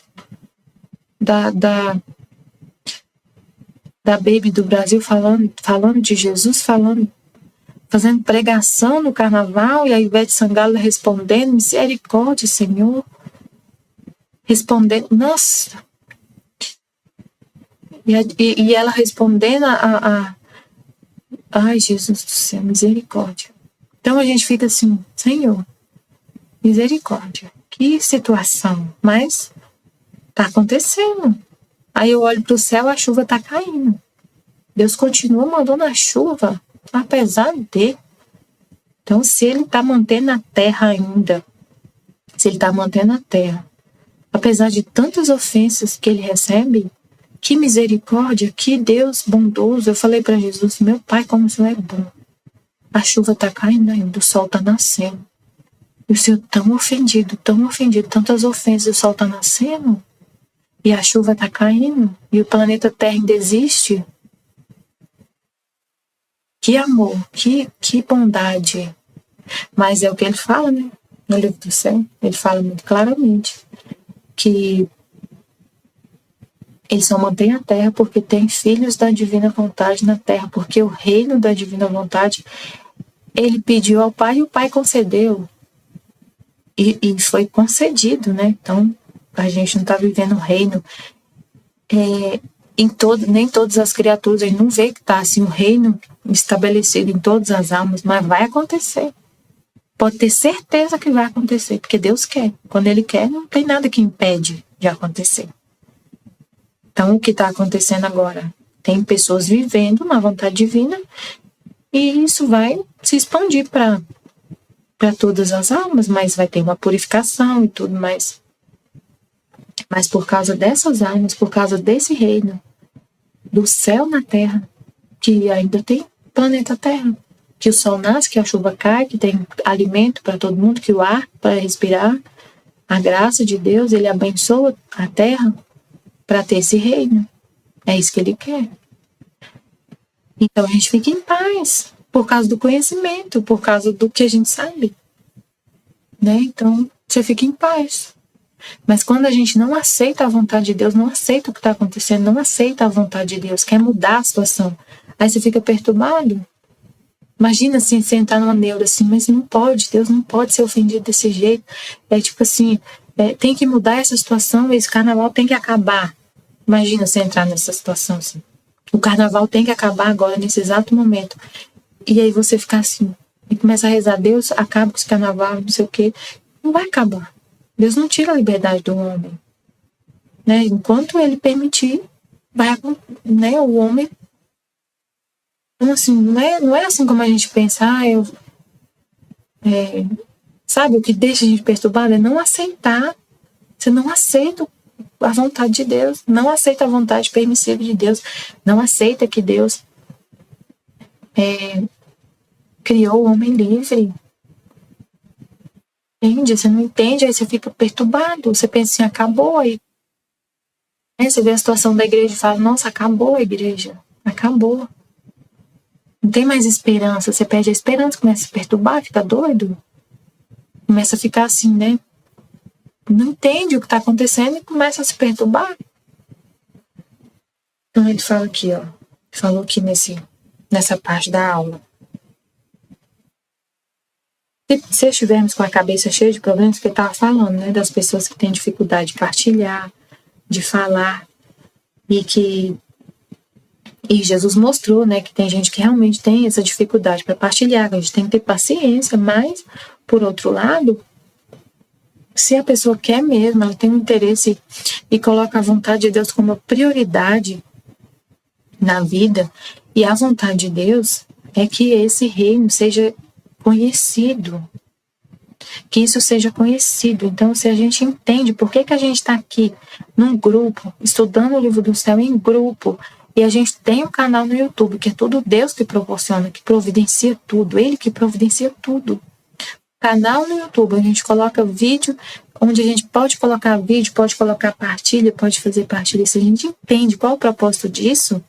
Da Baby do Brasil falando de Jesus, fazendo pregação no carnaval, e a Ivete Sangalo respondendo, misericórdia, Senhor. Respondendo, nossa. E ela respondendo ai, Jesus do céu, misericórdia. Então a gente fica assim, Senhor, misericórdia. Que situação. Mas tá acontecendo. Aí eu olho para o céu, a chuva está caindo. Deus continua mandando a chuva, apesar de. Então, se ele está mantendo a terra ainda, se ele está mantendo a terra, apesar de tantas ofensas que ele recebe, que misericórdia, que Deus bondoso. Eu falei para Jesus, meu Pai, como o Senhor é bom. A chuva está caindo ainda, o sol está nascendo. E o Senhor tão ofendido, tantas ofensas, o sol está nascendo. E a chuva está caindo, e o planeta Terra ainda existe. Que amor, que bondade. Mas é o que ele fala, né? No livro do céu, ele fala muito claramente que ele só mantém a terra porque tem filhos da divina vontade na terra, porque o reino da divina vontade, ele pediu ao Pai e o Pai concedeu. E foi concedido, né? Então, a gente não está vivendo o reino nem todas as criaturas, a gente não vê que está assim o reino estabelecido em todas as almas, mas vai acontecer. Pode ter certeza que vai acontecer, porque Deus quer. Quando Ele quer, não tem nada que impede de acontecer. Então, o que está acontecendo agora? Tem pessoas vivendo na vontade divina e isso vai se expandir para todas as almas, mas vai ter uma purificação e tudo mais. Mas por causa dessas almas, por causa desse reino, do céu na terra, que ainda tem planeta Terra, que o sol nasce, que a chuva cai, que tem alimento para todo mundo, que o ar para respirar, a graça de Deus, Ele abençoa a terra para ter esse reino. É isso que Ele quer. Então a gente fica em paz, por causa do conhecimento, por causa do que a gente sabe. Né? Então você fica em paz. Mas quando a gente não aceita a vontade de Deus, não aceita o que está acontecendo, não aceita a vontade de Deus, quer mudar a situação, aí você fica perturbado. Imagina assim, você entrar numa neura assim, mas não pode, Deus não pode ser ofendido desse jeito. É tipo assim, tem que mudar essa situação, esse carnaval tem que acabar. Imagina você entrar nessa situação assim. O carnaval tem que acabar agora, nesse exato momento. E aí você ficar assim, e começa a rezar, Deus, acaba com esse carnaval, não sei o quê. Não vai acabar. Deus não tira a liberdade do homem. Né? Enquanto ele permitir, vai, né? O homem. Então, assim, não é assim como a gente pensa, sabe, o que deixa a gente perturbado é não aceitar. Você não aceita a vontade de Deus, não aceita a vontade permissiva de Deus, não aceita que Deus criou o homem livre. Entende? Você não entende, aí você fica perturbado, você pensa assim, acabou, aí você vê a situação da igreja e fala, nossa, acabou a igreja, acabou. Não tem mais esperança, você perde a esperança, começa a se perturbar, fica doido. Começa a ficar assim, né? Não entende o que está acontecendo e começa a se perturbar. Então ele fala aqui, ó. Falou aqui nessa parte da aula. Se estivermos com a cabeça cheia de problemas, que ele estava falando, né? Das pessoas que têm dificuldade de partilhar, de falar, e Jesus mostrou, né, que tem gente que realmente tem essa dificuldade para partilhar, que a gente tem que ter paciência, mas, por outro lado, se a pessoa quer mesmo, ela tem um interesse e coloca a vontade de Deus como prioridade na vida, e a vontade de Deus é que esse reino seja conhecido, que isso seja conhecido. Então, se a gente entende por que a gente está aqui num grupo, estudando o livro do céu em grupo, e a gente tem um canal no YouTube, que é tudo Deus que proporciona, que providencia tudo, Ele que providencia tudo. Canal no YouTube, a gente coloca vídeo, onde a gente pode colocar vídeo, pode colocar partilha, pode fazer partilha. Se a gente entende qual é o propósito disso,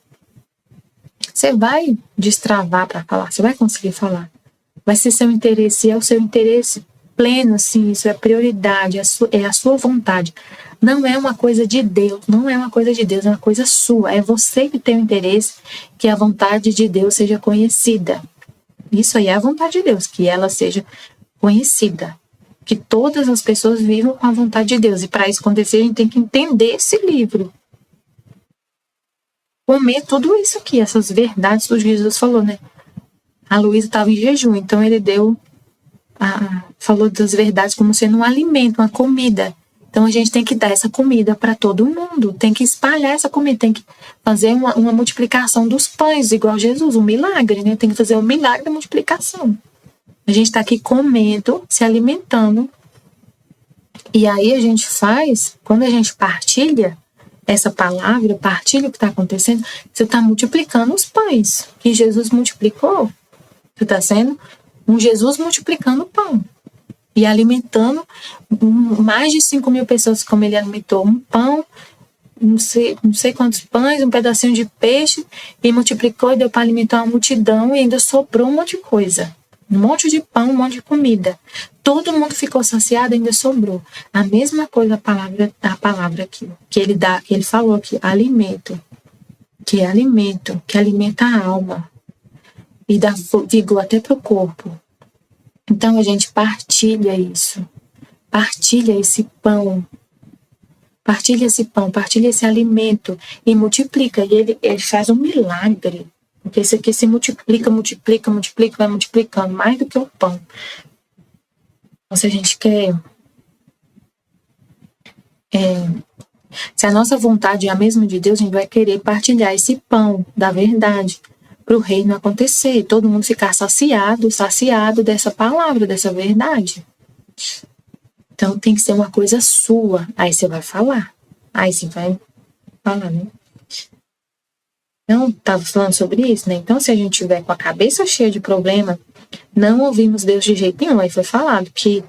você vai destravar para falar, você vai conseguir falar. Vai ser seu interesse, é o seu interesse pleno, assim, isso é prioridade, é a sua vontade. Não é uma coisa de Deus, não é uma coisa de Deus, é uma coisa sua. É você que tem o interesse que a vontade de Deus seja conhecida. Isso aí é a vontade de Deus, que ela seja conhecida. Que todas as pessoas vivam com a vontade de Deus. E para isso acontecer, a gente tem que entender esse livro. Comer tudo isso aqui, essas verdades que Jesus falou, né? A Luísa estava em jejum, então ele falou das verdades como sendo um alimento, uma comida. Então a gente tem que dar essa comida para todo mundo, tem que espalhar essa comida, tem que fazer uma multiplicação dos pães, igual Jesus, um milagre, né? Tem que fazer um milagre da multiplicação. A gente está aqui comendo, se alimentando, e aí a gente faz, quando a gente partilha essa palavra, partilha o que está acontecendo, você está multiplicando os pães que Jesus multiplicou. Você está sendo um Jesus multiplicando o pão e alimentando mais de 5.000 pessoas, como ele alimentou. Um pão, não sei quantos pães, um pedacinho de peixe, e multiplicou e deu para alimentar uma multidão, e ainda sobrou um monte de coisa. Um monte de pão, um monte de comida. Todo mundo ficou saciado, ainda sobrou. A mesma coisa a palavra aqui, que ele falou aqui, alimento, que alimenta a alma e dá vigor até para o corpo. Então a gente partilha isso, partilha esse pão, partilha esse alimento e multiplica. E ele faz um milagre, porque esse aqui se multiplica, vai multiplicando mais do que o pão. Então, se a gente quer, se a nossa vontade é a mesma de Deus, a gente vai querer partilhar esse pão da verdade para o reino acontecer, todo mundo ficar saciado dessa palavra, dessa verdade. Então tem que ser uma coisa sua, aí você vai falar, né? Então, estava falando sobre isso, né? Então, se a gente tiver com a cabeça cheia de problema, não ouvimos Deus de jeito nenhum. Aí foi falado que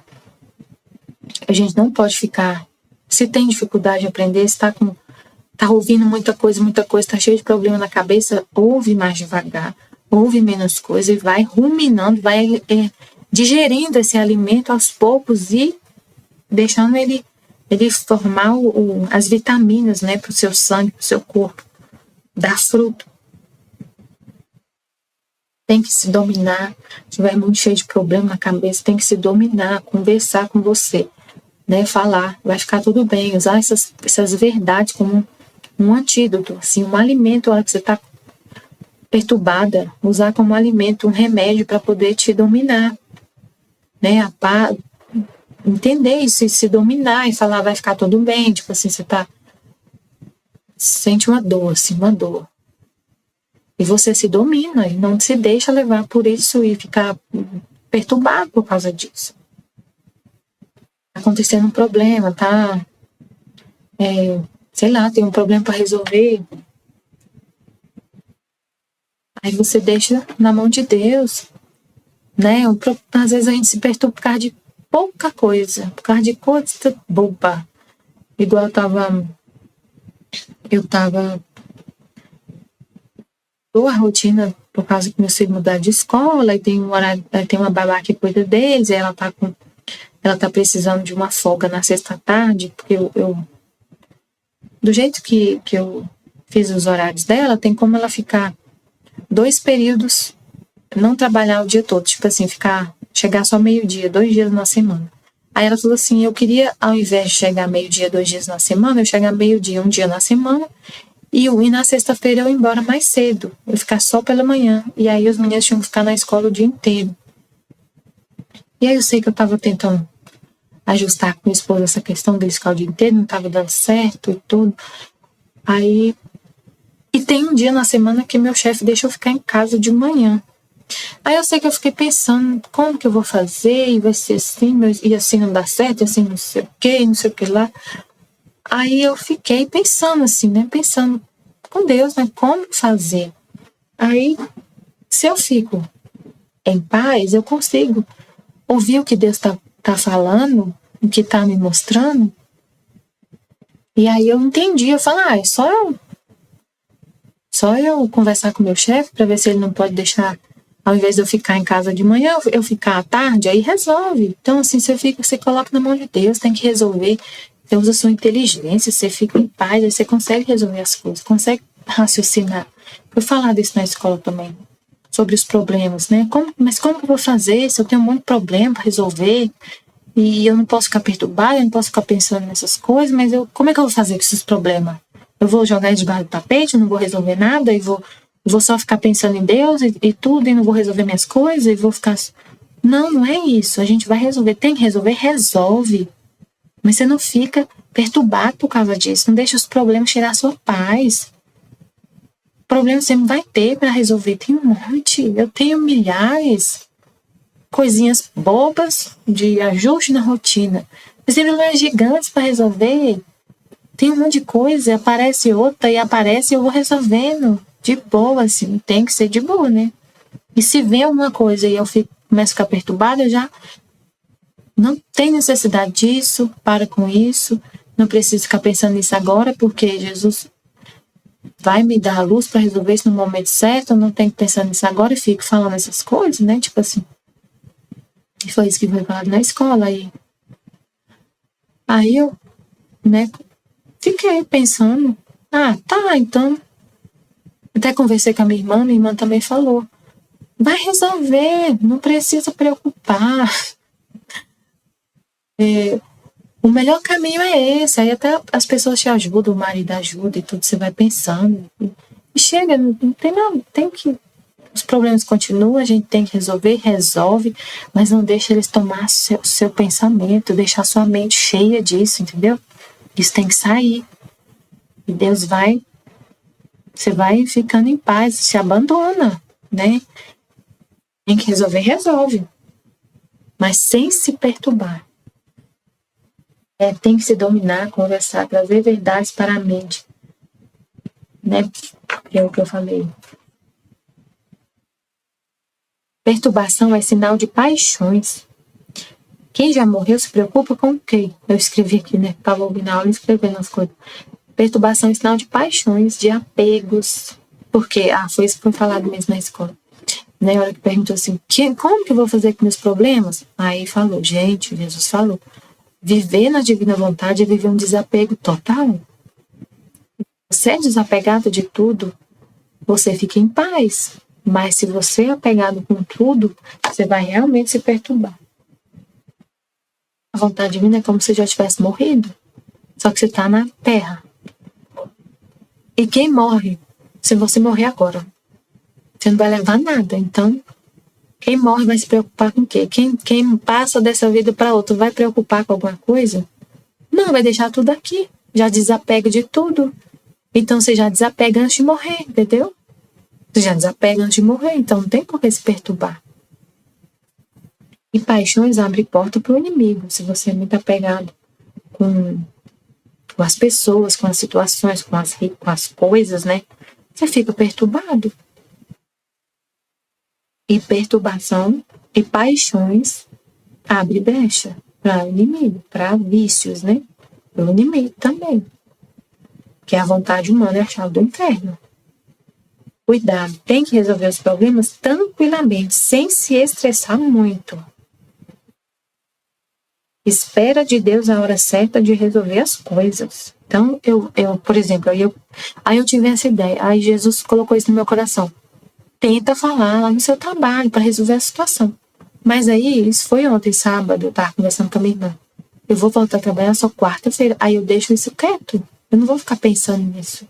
a gente não pode ficar, se tem dificuldade de aprender, se tá ouvindo muita coisa, tá cheio de problema na cabeça, ouve mais devagar, ouve menos coisa e vai ruminando, vai digerindo esse alimento aos poucos e deixando ele formar as vitaminas, né, para o seu sangue, para o seu corpo, dar fruto. tem que se dominar. Se tiver muito cheio de problema na cabeça, tem que se dominar, conversar com você, né? Falar, vai ficar tudo bem. Usar essas verdades como um antídoto, assim, um alimento, a hora que você está perturbada, usar como alimento, um remédio para poder te dominar, né? Entender isso e se dominar e falar, vai ficar tudo bem. Tipo assim, você sente uma dor, assim, uma dor. E você se domina e não se deixa levar por isso e ficar perturbado por causa disso. Tá acontecendo um problema, sei lá, tem um problema para resolver. Aí você deixa na mão de Deus, né? Às vezes a gente se perturba por causa de pouca coisa, por causa de coisa boba. Igual eu tava a rotina por causa que meu filho mudar de escola e tem um horário, tem uma babá que cuida deles, e ela tá precisando de uma folga na sexta-tarde, porque eu do jeito que eu fiz os horários dela, tem como ela ficar 2 períodos, não trabalhar o dia todo, tipo assim, chegar só meio-dia, 2 dias na semana. Aí ela falou assim, eu queria, ao invés de chegar meio-dia, 2 dias na semana, eu chegar meio-dia, 1 dia na semana, e na sexta-feira eu ir embora mais cedo, eu ficar só pela manhã. E aí os meninos tinham que ficar na escola o dia inteiro. E aí eu sei que eu estava tentando ajustar com minha esposa essa questão deles ficar o dia inteiro, não estava dando certo e tudo. Aí, e tem um dia na semana que meu chefe deixa eu ficar em casa de manhã. Aí eu sei que eu fiquei pensando, como que eu vou fazer? E vai ser assim, e assim não dá certo, e assim não sei o que lá. Aí eu fiquei pensando assim, né? Pensando com Deus, né? Como fazer? Aí, se eu fico em paz, eu consigo ouvir o que Deus tá falando, o que tá me mostrando. E aí eu entendi, eu falei, é só eu conversar com o meu chefe para ver se ele não pode deixar, ao invés de eu ficar em casa de manhã, eu ficar à tarde, aí resolve. Então, assim, você coloca na mão de Deus, tem que resolver. Você usa a sua inteligência, você fica em paz, aí você consegue resolver as coisas, consegue raciocinar. Eu falar disso na escola também, sobre os problemas, né? Mas como que eu vou fazer se eu tenho um monte de problema para resolver e eu não posso ficar perturbada, eu não posso ficar pensando nessas coisas, mas como é que eu vou fazer com esses problemas? Eu vou jogar eles debaixo do tapete, eu não vou resolver nada e vou só ficar pensando em Deus e tudo e não vou resolver minhas coisas e vou ficar... Não é isso. A gente vai resolver. Tem que resolver, resolve. Mas você não fica perturbado por causa disso. Não deixa os problemas tirar a sua paz. Problema sempre vai ter para resolver. Tem um monte. Eu tenho milhares. Coisinhas bobas de ajuste na rotina. Mas tem problemas gigantes para resolver. Tem um monte de coisa. Aparece outra e aparece e eu vou resolvendo. De boa, assim. Tem que ser de boa, né? E se vem alguma coisa e eu começo a ficar perturbada, eu já... Não tem necessidade disso, para com isso, não preciso ficar pensando nisso agora, porque Jesus vai me dar a luz para resolver isso no momento certo, eu não tenho que pensar nisso agora e fico falando essas coisas, né? Tipo assim. E foi isso que foi falado na escola. Aí eu, né, fiquei pensando, então. Até conversei com a minha irmã também falou, vai resolver, não precisa preocupar. O melhor caminho é esse. Aí até as pessoas te ajudam, o marido ajuda e tudo, você vai pensando. E chega, não tem nada, os problemas continuam, a gente tem que resolver, resolve, mas não deixa eles tomar seu pensamento, deixar sua mente cheia disso, entendeu? Isso tem que sair. E Deus você vai ficando em paz, se abandona, né? Tem que resolver, resolve. Mas sem se perturbar. Tem que se dominar, conversar, trazer verdades para a mente. Né? É o que eu falei. Perturbação é sinal de paixões. Quem já morreu se preocupa com o quê? Eu escrevi aqui, né? Estava ouvindo a aula e escrevendo as coisas. Perturbação é sinal de paixões, de apegos. Porque, foi isso que foi falado mesmo na escola. Na hora que perguntou assim, como que eu vou fazer com meus problemas? Aí falou, Jesus falou, viver na divina vontade é viver um desapego total. Você é desapegado de tudo, você fica em paz. Mas se você é apegado com tudo, você vai realmente se perturbar. A vontade divina é como se já tivesse morrido. Só que você está na terra. E quem morre? Se você morrer agora, você não vai levar nada. Então, quem morre vai se preocupar com o quê? Quem passa dessa vida para outra vai preocupar com alguma coisa? Não, vai deixar tudo aqui. Já desapega de tudo. Então, você já desapega antes de morrer, entendeu? Você já desapega antes de morrer, então não tem por que se perturbar. E paixões abrem porta para o inimigo. Se você é muito apegado com as pessoas, com as situações, com as coisas, né? Você fica perturbado. E perturbação e paixões abrem brecha para o inimigo, para vícios, né? Para o inimigo também. Que a vontade humana é a chave do inferno. Cuidado, tem que resolver os problemas tranquilamente, sem se estressar muito. Espera de Deus a hora certa de resolver as coisas. Então, eu por exemplo, aí eu tive essa ideia, aí Jesus colocou isso no meu coração. Tenta falar lá no seu trabalho para resolver a situação. Mas aí, isso foi ontem, sábado, eu estava conversando com a minha irmã. Eu vou voltar a trabalhar só quarta-feira, aí eu deixo isso quieto. Eu não vou ficar pensando nisso.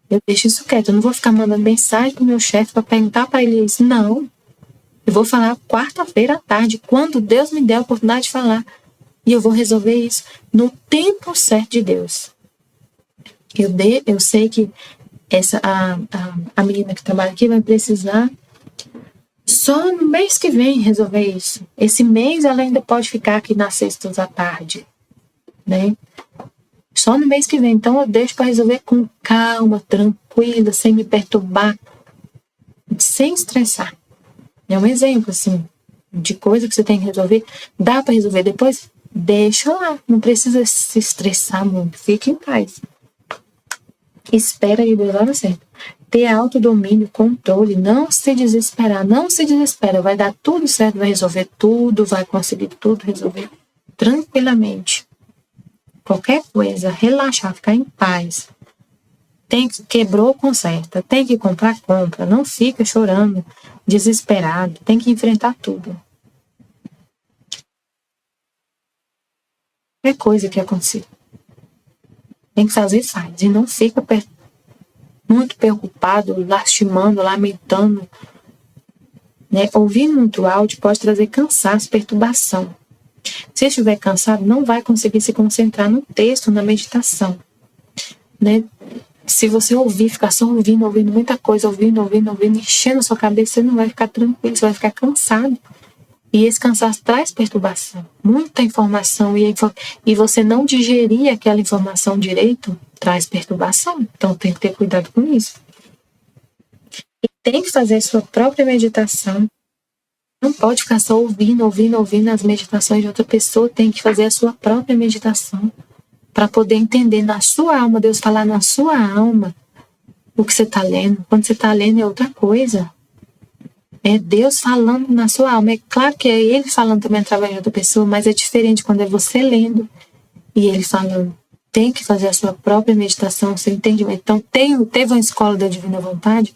Eu deixo isso quieto, eu não vou ficar mandando mensagem pro meu chefe para perguntar para ele isso. Não. Eu vou falar quarta-feira à tarde, quando Deus me der a oportunidade de falar. E eu vou resolver isso no tempo certo de Deus. Eu sei que a menina que trabalha aqui vai precisar só no mês que vem resolver isso. Esse mês ela ainda pode ficar aqui nas sextas à tarde, né? Só no mês que vem. Então eu deixo para resolver com calma, tranquila, sem me perturbar, sem estressar. É um exemplo, assim, de coisa que você tem que resolver. Dá para resolver depois? Deixa lá. Não precisa se estressar muito. Fique em paz. Espera aí Deus hora certa. Ter autodomínio, controle, não se desesperar. Não se desespera. Vai dar tudo certo, vai resolver tudo, vai conseguir tudo, resolver tranquilamente. Qualquer coisa, relaxar, ficar em paz. Quebrou, conserta. Tem que comprar, compra. Não fica chorando, desesperado. Tem que enfrentar tudo. Qualquer coisa que acontecer. Tem que fazer, faz. E não fica muito preocupado, lastimando, lamentando. Né? Ouvir muito áudio pode trazer cansaço, perturbação. Se estiver cansado, não vai conseguir se concentrar no texto, na meditação. Né? Se você ouvir, ficar só ouvindo muita coisa, ouvindo, enchendo a sua cabeça, você não vai ficar tranquilo, você vai ficar cansado. E esse cansaço traz perturbação. Muita informação e você não digerir aquela informação direito, traz perturbação. Então tem que ter cuidado com isso. E tem que fazer a sua própria meditação. Não pode ficar só ouvindo as meditações de outra pessoa. Tem que fazer a sua própria meditação. Para poder entender na sua alma, Deus falar na sua alma o que você está lendo. Quando você está lendo é outra coisa. É Deus falando na sua alma. É claro que é Ele falando também através de outra pessoa, mas é diferente quando é você lendo e Ele falando. Tem que fazer a sua própria meditação, seu entendimento. Então, teve uma escola da Divina Vontade,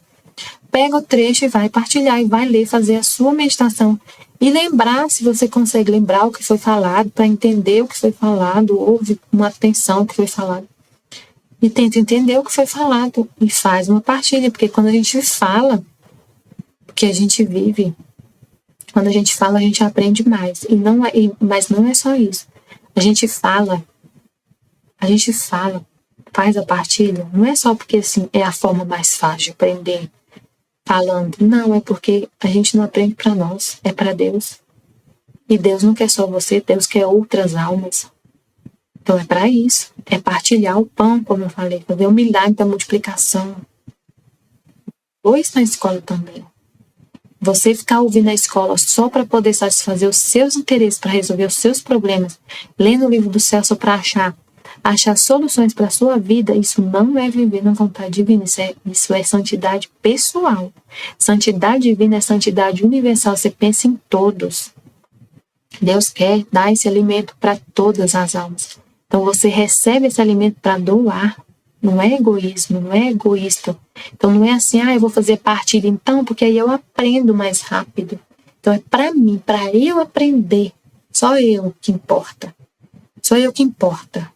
pega o trecho e vai partilhar, e vai ler, fazer a sua meditação. E lembrar, se você consegue lembrar o que foi falado, para entender o que foi falado, ouve com atenção o que foi falado. E tenta entender o que foi falado e faz uma partilha, porque quando a gente fala, que a gente vive, quando a gente fala, a gente aprende mais. Mas não é só isso. A gente fala, faz a partilha, não é só porque assim, é a forma mais fácil de aprender falando. Não, é porque a gente não aprende para nós, é para Deus. E Deus não quer só você, Deus quer outras almas. Então é para isso, é partilhar o pão, como eu falei, fazer o milagre da multiplicação. Ou isso na escola também. Você ficar ouvindo a escola só para poder satisfazer os seus interesses, para resolver os seus problemas, lendo o livro do céu só para achar soluções para a sua vida, isso não é viver na vontade divina, isso é santidade pessoal. Santidade divina é santidade universal, você pensa em todos. Deus quer dar esse alimento para todas as almas. Então você recebe esse alimento para doar, não é egoísmo, não é egoísta. Então não é assim, eu vou fazer partilha então, porque aí eu aprendo mais rápido. Então é para mim, para eu aprender. Só eu que importa. Só eu que importa.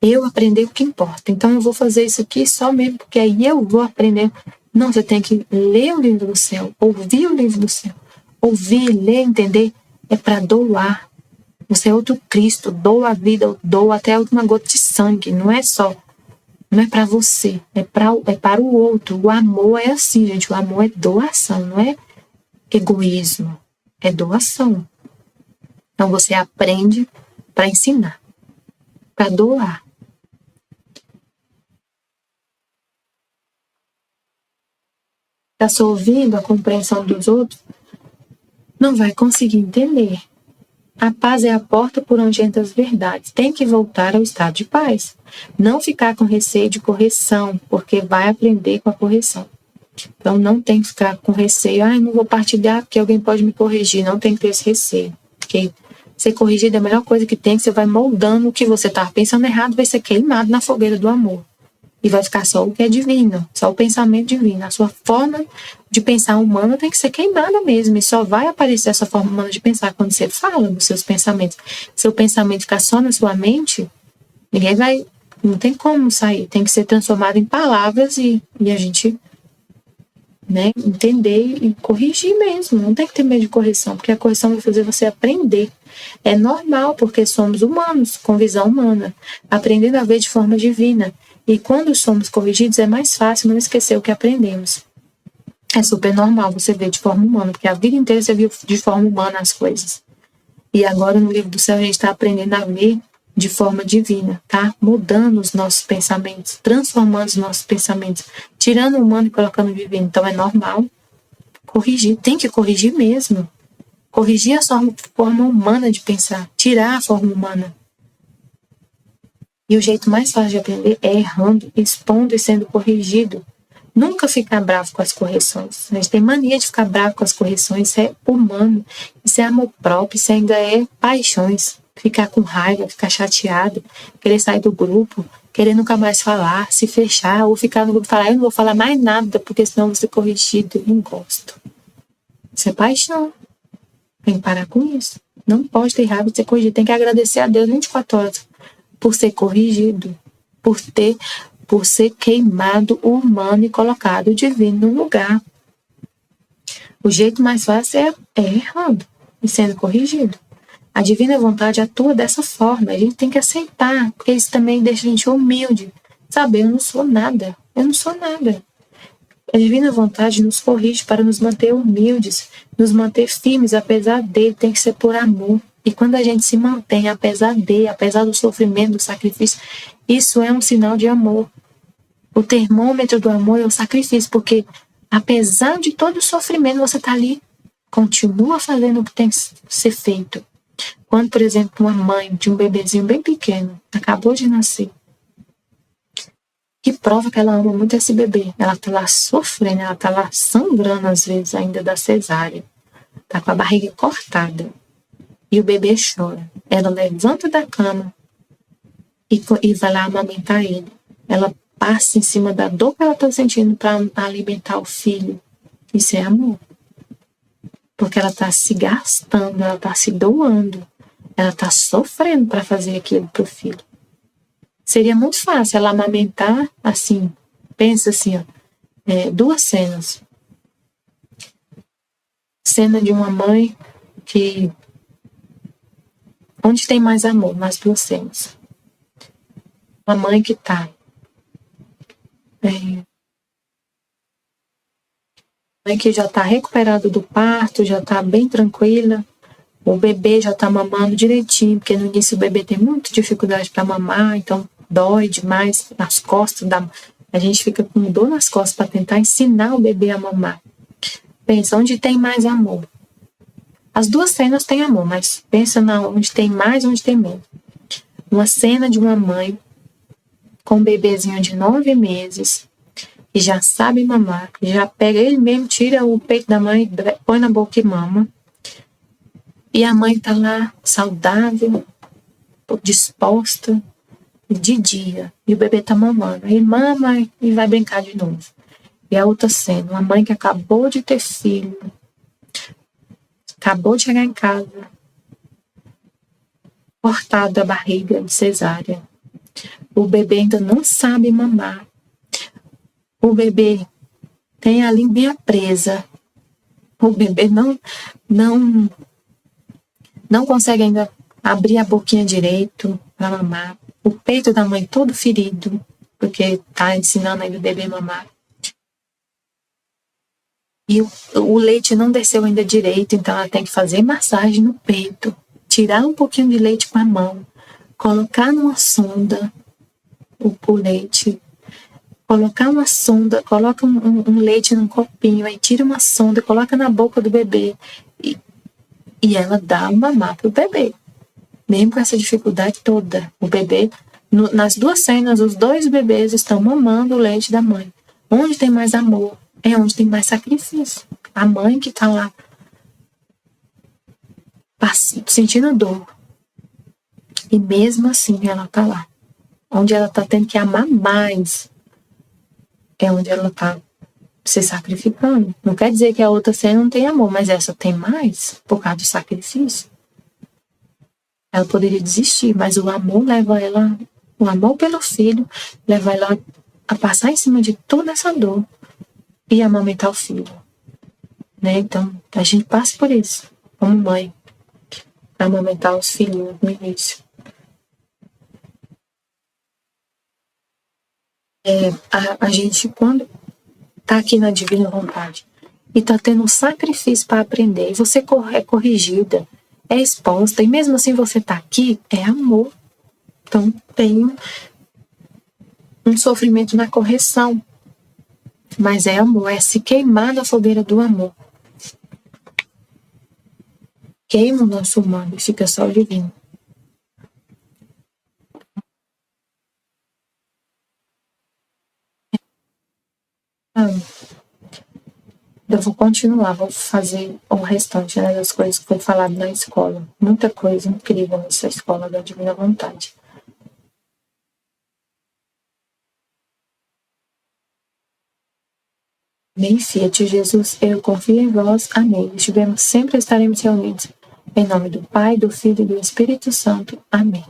Eu aprender o que importa. Então eu vou fazer isso aqui só mesmo, porque aí eu vou aprender. Não, você tem que ler o livro do céu, ouvir o livro do céu. Ouvir, ler, entender, é para doar. Você é outro Cristo, doa a vida, doa até a última gota de sangue. Não é para você, é para o outro. O amor é assim, gente. O amor é doação, não é egoísmo. É doação. Então você aprende para ensinar, para doar. Está só ouvindo a compreensão dos outros, não vai conseguir entender. A paz é a porta por onde entram as verdades. Tem que voltar ao estado de paz. Não ficar com receio de correção, porque vai aprender com a correção. Então não tem que ficar com receio. Não vou partilhar porque alguém pode me corrigir. Não tem que ter esse receio. Porque ser corrigido é a melhor coisa que tem, que você vai moldando o que você está pensando errado, vai ser queimado na fogueira do amor. E vai ficar só o que é divino, só o pensamento divino. A sua forma de pensar humana tem que ser queimada mesmo. E só vai aparecer essa forma humana de pensar quando você fala dos seus pensamentos. Seu pensamento ficar só na sua mente, ninguém vai... Não tem como sair. Tem que ser transformado em palavras e a gente entender e corrigir mesmo. Não tem que ter medo de correção, porque a correção vai fazer você aprender. É normal, porque somos humanos, com visão humana, aprendendo a ver de forma divina. E quando somos corrigidos, é mais fácil não esquecer o que aprendemos. É super normal você ver de forma humana, porque a vida inteira você viu de forma humana as coisas. E agora no livro do céu a gente está aprendendo a ver de forma divina, tá? Mudando os nossos pensamentos, transformando os nossos pensamentos, tirando o humano e colocando o divino. Então é normal corrigir, tem que corrigir mesmo. Corrigir a sua forma humana de pensar, tirar a forma humana. E o jeito mais fácil de aprender é errando, expondo e sendo corrigido. Nunca ficar bravo com as correções. A gente tem mania de ficar bravo com as correções. Isso é humano. Isso é amor próprio. Isso ainda é paixões. Ficar com raiva, ficar chateado, querer sair do grupo, querer nunca mais falar, se fechar, ou ficar no grupo e falar, eu não vou falar mais nada, porque senão eu vou ser corrigido. Eu não gosto. Isso é paixão. Tem que parar com isso. Não pode ter raiva de ser corrigido. Tem que agradecer a Deus 24 horas. Por ser corrigido, por ser queimado o humano e colocado o divino no lugar. O jeito mais fácil é errando e sendo corrigido. A divina vontade atua dessa forma. A gente tem que aceitar, porque isso também deixa a gente humilde. Sabe, eu não sou nada. A divina vontade nos corrige para nos manter humildes, nos manter firmes, apesar dele, tem que ser por amor. E quando a gente se mantém, apesar do sofrimento, do sacrifício, isso é um sinal de amor. O termômetro do amor é o sacrifício, porque apesar de todo o sofrimento, você está ali, continua fazendo o que tem que ser feito. Quando, por exemplo, uma mãe de um bebezinho bem pequeno, acabou de nascer, que prova que ela ama muito esse bebê. Ela está lá sofrendo, ela está lá sangrando, às vezes, ainda da cesárea. Está com a barriga cortada. E o bebê chora. Ela levanta da cama e vai lá amamentar ele. Ela passa em cima da dor que ela está sentindo para alimentar o filho. Isso é amor. Porque ela está se gastando, ela está se doando. Ela está sofrendo para fazer aquilo para o filho. Seria muito fácil ela amamentar assim. Pensa assim, duas cenas. Cena de uma mãe que... Onde tem mais amor? Nas duas cenas. Uma mãe que está... mãe que já está recuperada do parto, já está bem tranquila. O bebê já está mamando direitinho, porque no início o bebê tem muita dificuldade para mamar, então dói demais nas costas. A gente fica com dor nas costas para tentar ensinar o bebê a mamar. Pensa, onde tem mais amor? As duas cenas têm amor, mas pensa onde tem mais, onde tem menos. Uma cena de uma mãe com um bebezinho de 9 meses, que já sabe mamar, que já pega ele mesmo, tira o peito da mãe, põe na boca e mama. E a mãe está lá, saudável, disposta, de dia, e o bebê tá mamando. Aí mama e vai brincar de novo. E a outra cena, uma mãe que acabou de ter filho, acabou de chegar em casa, cortada a barriga de cesárea. O bebê ainda não sabe mamar. O bebê tem a linguinha presa. O bebê não consegue ainda abrir a boquinha direito para mamar. O peito da mãe todo ferido, porque tá ensinando ainda o bebê a mamar. E o leite não desceu ainda direito, então ela tem que fazer massagem no peito, tirar um pouquinho de leite com a mão, colocar numa sonda o leite, colocar uma sonda, coloca um leite num copinho, aí tira uma sonda, coloca na boca do bebê e ela dá um mamar pro bebê. Mesmo com essa dificuldade toda, o bebê, nas duas cenas, os dois bebês estão mamando o leite da mãe. Onde tem mais amor é onde tem mais sacrifício. A mãe que tá lá sentindo dor, e mesmo assim ela tá lá. Onde ela tá tendo que amar mais é onde ela tá se sacrificando. Não quer dizer que a outra cena não tem amor, mas essa tem mais por causa do sacrifício. Ela poderia desistir, mas o amor leva ela, o amor pelo filho leva ela a passar em cima de toda essa dor e amamentar o filho, né? Então, a gente passa por isso, como mãe, para amamentar os filhos no início. A gente, quando tá aqui na divina vontade e tá tendo um sacrifício para aprender, e você é corrigida, é exposta, e mesmo assim você tá aqui, é amor. Então tem um sofrimento na correção, mas é amor, é se queimar na fogueira do amor. Queima o nosso humano e fica só o divino. Eu vou continuar, vou fazer o restante, né, das coisas que foi falado na escola. Muita coisa incrível nessa escola da Divina Vontade. Amém, Fiat Jesus, eu confio em vós. Amém. Sempre estaremos reunidos. Em nome do Pai, do Filho e do Espírito Santo. Amém.